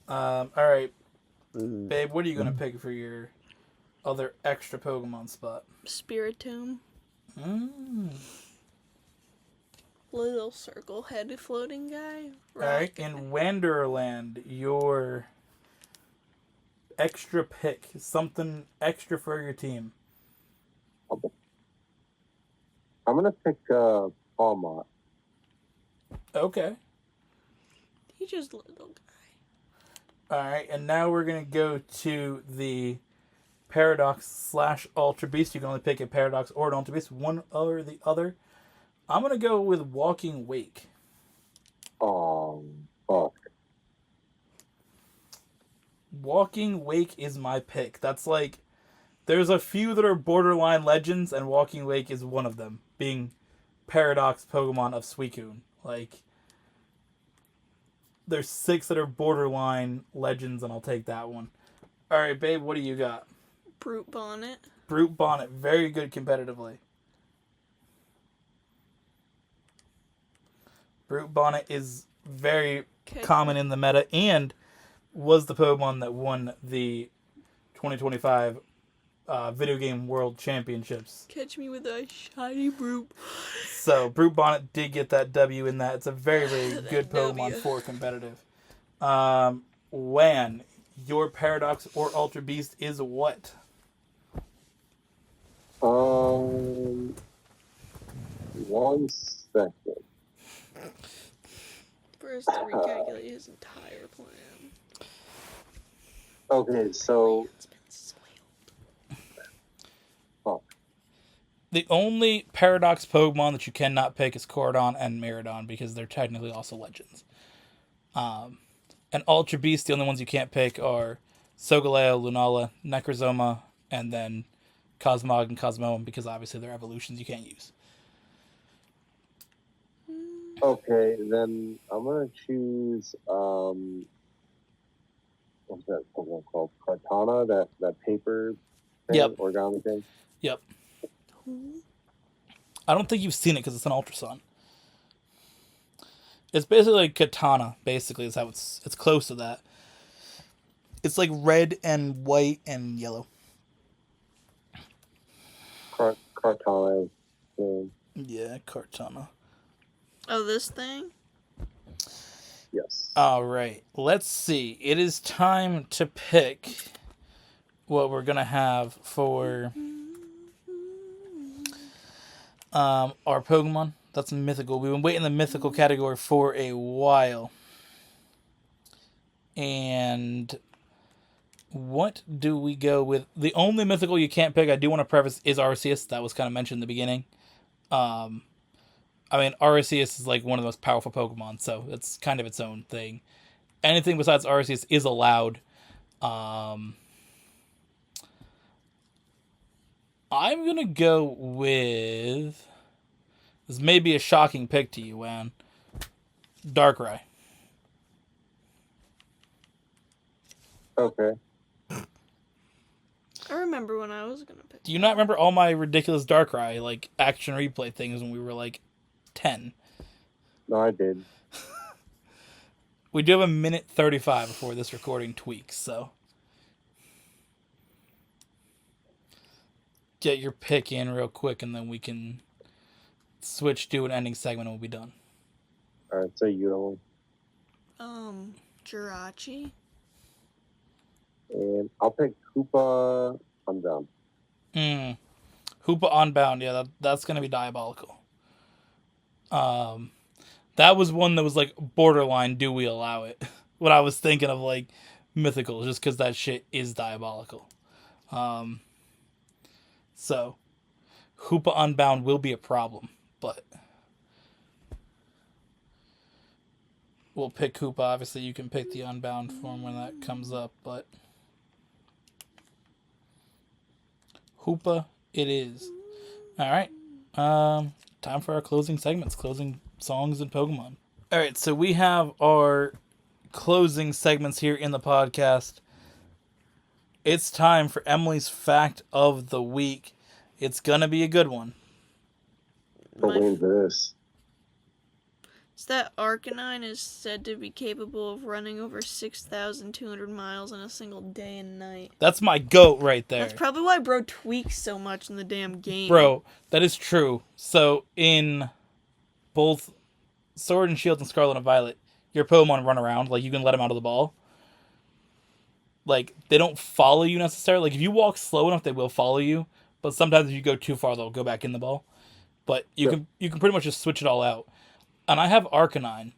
Alright, babe, what are you going to pick for your other extra Pokemon spot? Spiritomb. Little circle-headed floating guy. Alright, in Wanderland, your extra pick. Something extra for your team. I'm gonna pick Palmont. Okay. He's just a little guy. Alright, and now we're going to go to the Paradox / Ultra Beast. You can only pick a Paradox or an Ultra Beast, one or the other. I'm going to go with Walking Wake. Fuck. Walking Wake is my pick. That's like, there's a few that are borderline legends, and Walking Wake is one of them, being Paradox Pokemon of Suicune. Like, there's 6 that are borderline legends, and I'll take that one. Alright, babe, what do you got? Brute Bonnet. Brute Bonnet, very good competitively. Brute Bonnet is very common in the meta, and was the Pokemon that won the 2025 Video Game World Championships. Catch me with a shiny Brute. So, Brute Bonnet did get that W in that. It's a very, very good Pokemon for competitive. Wan, your Paradox or Ultra Beast is what? One second. First, to recalculate his entire plan. Okay, so... The only Paradox Pokemon that you cannot pick is Cordon and Miraidon, because they're technically also legends. And Ultra Beast, the only ones you can't pick are Solgaleo, Lunala, Necrozoma, and then Cosmog and Cosmoem, because obviously they're evolutions you can't use. Okay, then I'm gonna choose what's that Pokemon called? Kartana, that paper thing, origami thing. Yep. I don't think you've seen it because it's an Ultra Sun. It's basically like Katana, basically, is how it's close to that. It's like red and white and yellow. Kartana. Yeah, Kartana. Oh, this thing? Yes. All right. Let's see. It is time to pick what we're gonna have for our Pokemon. That's mythical. We've been waiting in the mythical category for a while. And what do we go with? The only mythical you can't pick, I do want to preface, is Arceus. That was kind of mentioned in the beginning. I mean, Arceus is like one of the most powerful Pokemon, so it's kind of its own thing. Anything besides Arceus is allowed. I'm going to go with... This may be a shocking pick to you, Wan. Darkrai. Okay. I remember when I was gonna pick. Do you not remember all my ridiculous Darkrai, like, action replay things when we were, like, 10? No, I did. We do have a minute 35 before this recording tweaks, so... Get your pick in real quick, and then we can switch to an ending segment and we'll be done. Alright, so you don't. Jirachi. And I'll pick Hoopa Unbound. Hoopa Unbound, yeah, that's going to be diabolical. That was one that was like borderline, do we allow it? What I was thinking of, like, mythical, just because that shit is diabolical. So, Hoopa Unbound will be a problem, but we'll pick Hoopa. Obviously, you can pick the Unbound form when that comes up, but Hoopa it is. All right. Time for our closing segments, closing songs and Pokemon. All right, so we have our closing segments here in the podcast. It's time for Emily's Fact of the Week. It's going to be a good one. Waiting for this. It's that Arcanine is said to be capable of running over 6,200 miles in a single day and night. That's my goat right there. That's probably why bro tweaks so much in the damn game. Bro, that is true. So, in both Sword and Shield and Scarlet and Violet, your Pokemon run around. Like, you can let them out of the ball. Like, they don't follow you necessarily. Like, if you walk slow enough, they will follow you. But sometimes if you go too far, they'll go back in the ball. But you can pretty much just switch it all out. And I have Arcanine.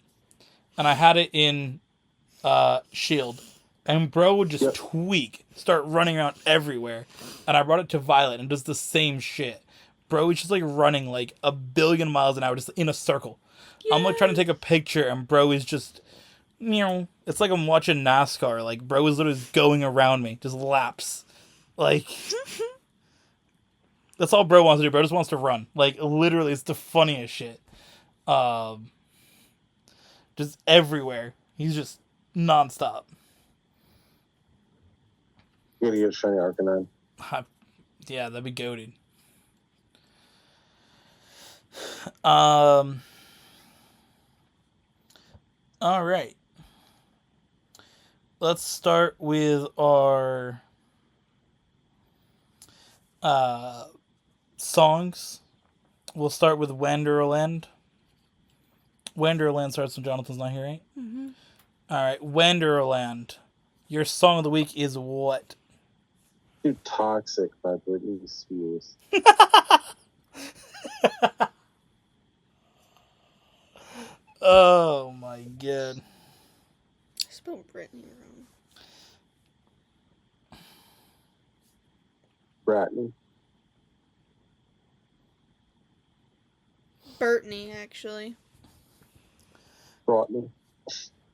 And I had it in Shield. And bro would just tweak. Start running around everywhere. And I brought it to Violet and does the same shit. Bro is just like running like 1 billion miles an hour just in a circle. Yes. I'm like trying to take a picture and bro is just... It's like I'm watching NASCAR. Like, bro is literally going around me. Just laps. Like... That's all bro wants to do. Bro just wants to run. Like, literally, it's the funniest shit. Just everywhere. He's just nonstop. You gotta get a shiny Arcanine. Yeah, that'd be goated. All right. Let's start with our songs. We'll start with Wanderland. Wanderland starts when Jonathan's not here, right? Mm-hmm. All right, Wanderland. Your song of the week is what? Too Toxic by Britney Spears. Oh my god. I spelled Britney wrong. Bratney. Bertney, actually. Bratney.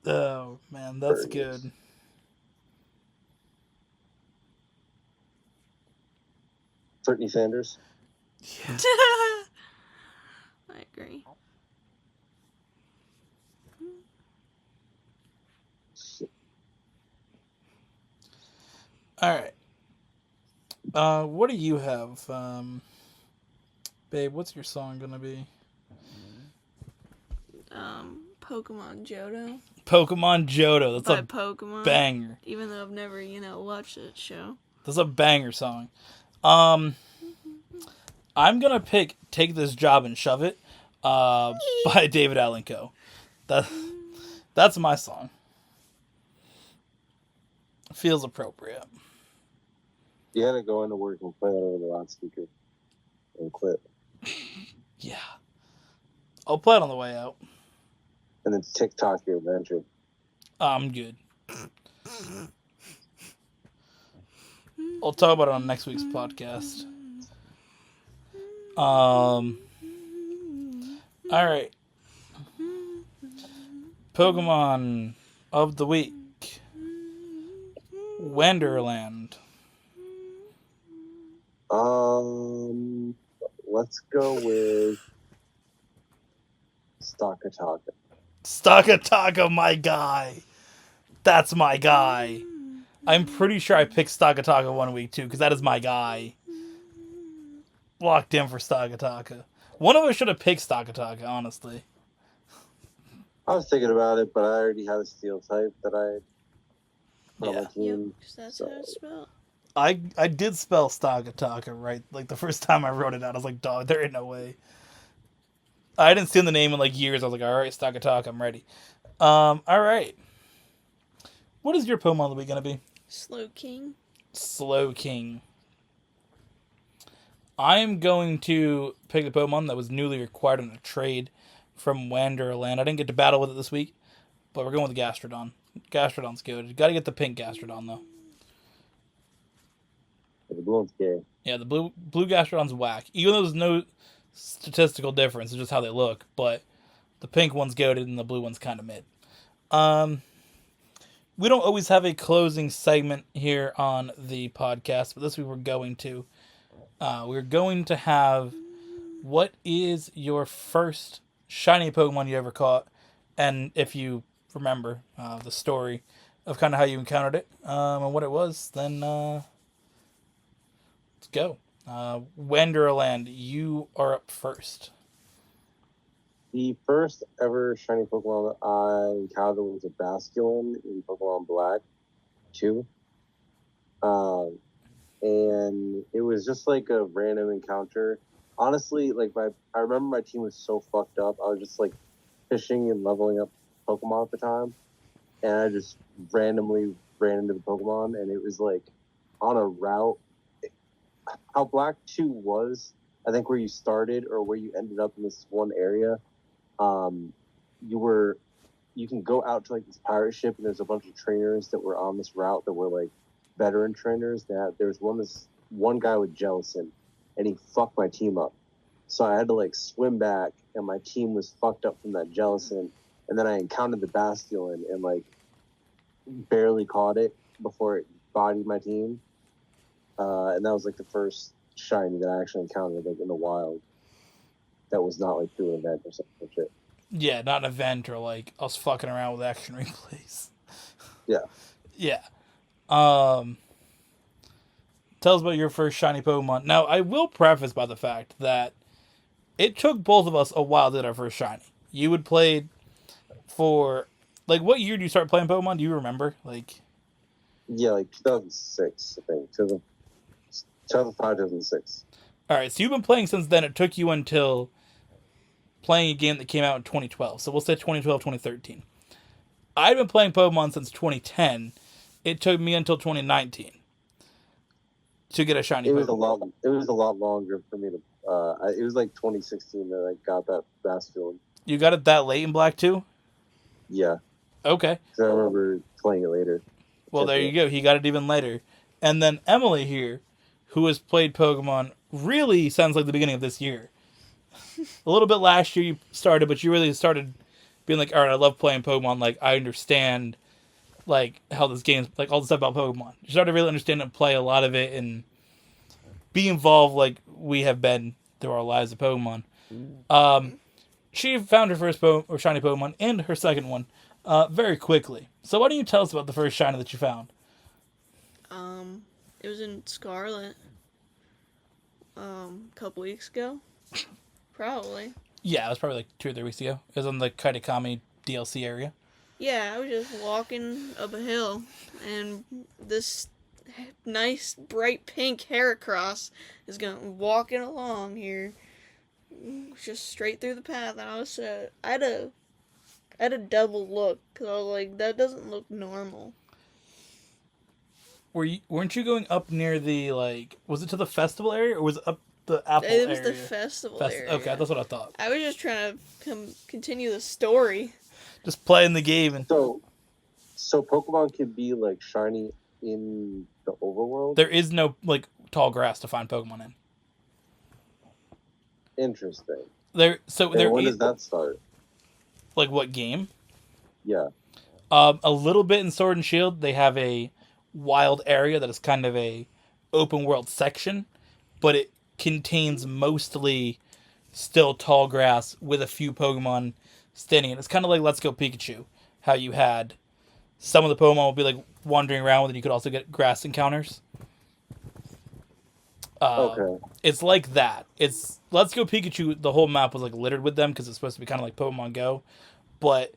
Oh man, that's good. Brittany Sanders. Yeah. I agree. All right. What do you have? Babe, what's your song gonna be? Pokemon Johto. Pokemon Johto. That's a Pokemon. Banger. Even though I've never, watched that show. That's a banger song. I'm gonna pick "Take This Job and Shove It" by David Allen Coe. That's my song. Feels appropriate. You had to go into work and play that over the loudspeaker and quit. Yeah. I'll play it on the way out. And then TikTok your adventure. I'm good. I'll talk about it on next week's podcast. Alright. Pokemon of the week. Wonderland. Let's go with Stakataka. Stakataka, my guy. That's my guy. I'm pretty sure I picked Stakataka 1 week too, because that is my guy. Locked in for Stakataka. One of us should have picked Stakataka, honestly. I was thinking about it, but I already had a steel type that I put on my team. Yep, because that's how it's spelled. I did spell Stakataka right, like the first time I wrote it out. I was like, dog, there ain't no way. I didn't see the name in like years. I was like, all right, Stakataka, I'm ready. All right. What is your Pokemon of the week gonna be? Slowking. Slowking. I am going to pick the Pokemon that was newly acquired in a trade from Wonderland. I didn't get to battle with it this week, but we're going with Gastrodon. Gastrodon's good. Got to get the pink Gastrodon though. The blue one's gay. Yeah, the blue Gastrodon's whack. Even though there's no statistical difference, it's just how they look. But the pink one's goated and the blue one's kind of mid. We don't always have a closing segment here on the podcast, but this week we're going to. We're going to have, what is your first shiny Pokemon you ever caught? And if you remember the story of kind of how you encountered it and what it was, then let's go. Wonderland, you are up first. The first ever shiny Pokemon that I encountered was a Basculin in Pokemon Black 2. And it was just like a random encounter. Honestly, like I remember my team was so fucked up. I was just like fishing and leveling up Pokemon at the time. And I just randomly ran into the Pokemon, and it was like on a route. How Black 2 was, I think where you started or where you ended up in this one area, you can go out to like this pirate ship, and there's a bunch of trainers that were on this route that were like veteran trainers. That there was this one guy with Jellicent, and he fucked my team up. So I had to like swim back, and my team was fucked up from that Jellicent. And then I encountered the Basculin and like barely caught it before it bodied my team. And that was like the first shiny that I actually encountered like in the wild. That was not like through an event or something like that. Yeah, not an event or like us fucking around with action replays. Yeah. Yeah. Tell us about your first shiny Pokemon. Now, I will preface by the fact that it took both of us a while to get our first shiny. You would play for, like, what year do you start playing Pokemon? Do you remember? Like, yeah, like 2006, I think. 2005, 2006. All right, so you've been playing since then. It took you until playing a game that came out in 2012. So we'll say 2012, 2013. I've been playing Pokemon since 2010. It took me until 2019 to get a shiny Pokemon. It was a lot longer for me to. It was like 2016 that I got that Basculin. You got it that late in Black 2? Yeah. Okay. I remember playing it later. Well, there you go. He got it even later. And then Emily here, who has played Pokemon really sounds like the beginning of this year. A little bit last year you started, but you really started being like, all right, I love playing Pokemon. Like, I understand, like, how this game's, like, all the stuff about Pokemon. You started to really understand and play a lot of it and be involved like we have been through our lives of Pokemon. She found her first shiny Pokemon and her second one very quickly. So why don't you tell us about the first shiny that you found? It was in Scarlet. A couple weeks ago. Probably. Yeah, it was probably like 2 or 3 weeks ago. It was on the Kaitakami DLC area. Yeah, I was just walking up a hill, and this nice bright pink Heracross is walking along here, just straight through the path. And I had I had a double look because I was like, that doesn't look normal. Weren't you going up near the, like, was it to the festival area, or was it up the Apple area? It was the festival area. Okay, that's what I thought. I was just trying to continue the story. Just playing the game. And So Pokemon can be, like, shiny in the overworld? there is no, like, tall grass to find Pokemon in. Interesting. When does that start? Like, what game? Yeah. A little bit in Sword and Shield. They have a wild area that is kind of a open world section, but it contains mostly still tall grass with a few Pokemon standing in. It's kind of like Let's Go Pikachu, how you had some of the Pokemon will be like wandering around with it. You could also get grass encounters. Okay. It's like that. It's Let's Go Pikachu. The whole map was like littered with them because it's supposed to be kind of like Pokemon Go, but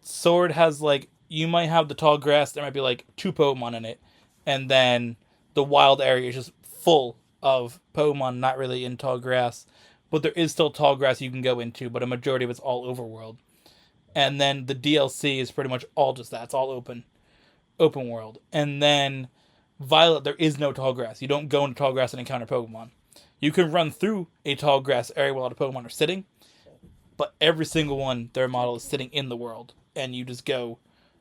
Sword has, like, you might have the tall grass. There might be like 2 Pokemon in it, and then the wild area is just full of Pokemon not really in tall grass, but there is still tall grass you can go into. But a majority of it's all overworld, and then the DLC is pretty much all just that. It's all open world, and then Violet, there is no tall grass. You don't go into tall grass and encounter Pokemon. You can run through a tall grass area while the Pokemon are sitting, but every single one, their model is sitting in the world, and you just go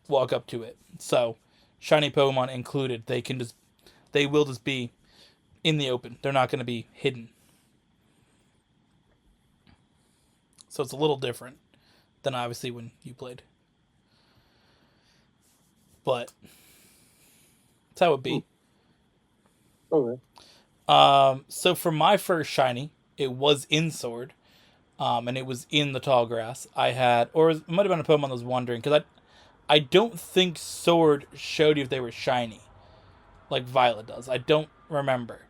walk up to it. So, shiny Pokemon included, they will just be in the open. They're not going to be hidden. So it's a little different than obviously when you played. But that's how it be. Okay. So for my first shiny, it was in Sword. And it was in the tall grass. I had, or it might have been a Pokemon that was wandering, because I don't think Sword showed you if they were shiny, like Violet does. I don't remember.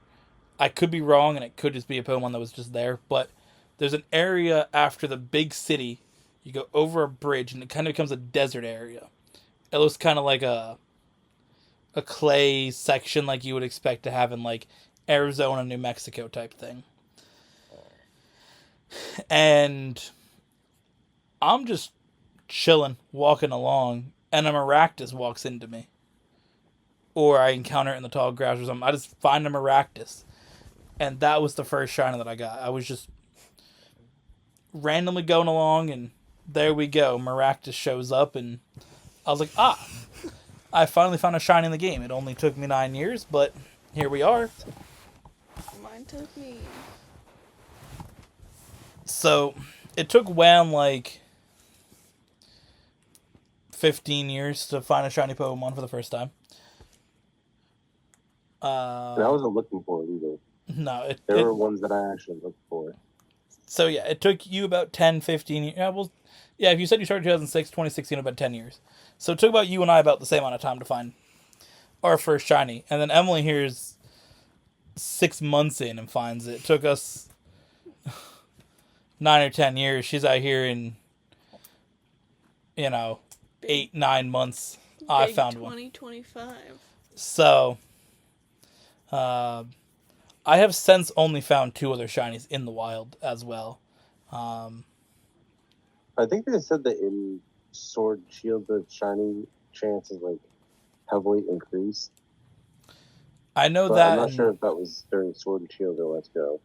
I could be wrong, and it could just be a Pokemon that was just there, but there's an area after the big city. You go over a bridge, and it kind of becomes a desert area. It looks kind of like a clay section like you would expect to have in, like, Arizona, New Mexico type thing. And I'm just chilling, walking along, and a Maractus walks into me. Or I encounter it in the tall grass or something. I just find a Maractus. And that was the first shiny that I got. I was just randomly going along, and there we go. Maractus shows up, and I was like, I finally found a shiny in the game. It only took me 9 years, but here we are. Mine took me... So, it took Wham like 15 years to find a shiny Pokemon for the first time. I wasn't looking for it either. No. There were ones that I actually looked for. So, yeah, it took you about 10, 15 years. Yeah, if you said you started 2006, 2016, about 10 years. So, it took about you and I about the same amount of time to find our first shiny. And then Emily here's 6 months in and finds it. It took us 9 or 10 years. She's out here in, 8, 9 months. I found 2025. one. So, I have since only found 2 other shinies in the wild as well. I think they said that in Sword and Shield, the shiny chance is, like, heavily increased. I know but that. I'm not sure if that was during Sword and Shield or Let's Go.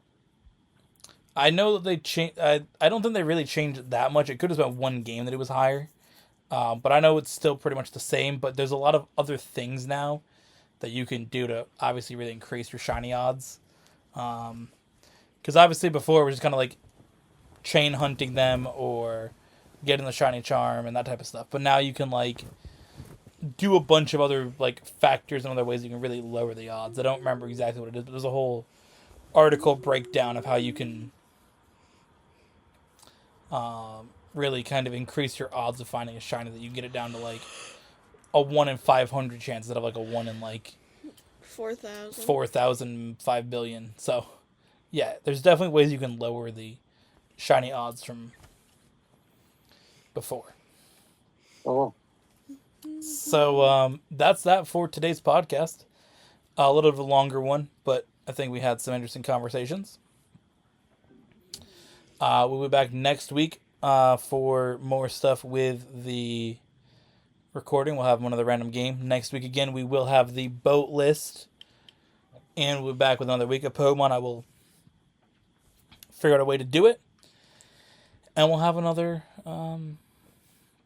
I know that they changed. I don't think they really changed it that much. It could have been one game that it was higher, but I know it's still pretty much the same. But there's a lot of other things now that you can do to obviously really increase your shiny odds. Because obviously before it was just kind of like chain hunting them or getting the shiny charm and that type of stuff. But now you can like do a bunch of other like factors and other ways you can really lower the odds. I don't remember exactly what it is, but there's a whole article breakdown of how you can really kind of increase your odds of finding a shiny, that you can get it down to like a 1 in 500 chance instead of like a 1 in like 4,000, 5 billion. So yeah, there's definitely ways you can lower the shiny odds from before. Oh. So that's that for today's podcast. A little bit of a longer one, but I think we had some interesting conversations. We'll be back next week for more stuff with the recording. We'll have another random game. Next week, again, we will have the boat list. And we'll be back with another week of Pokemon. I will figure out a way to do it. And we'll have another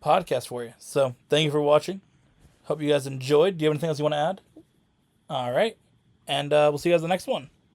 podcast for you. So, thank you for watching. Hope you guys enjoyed. Do you have anything else you want to add? All right. And we'll see you guys in the next one.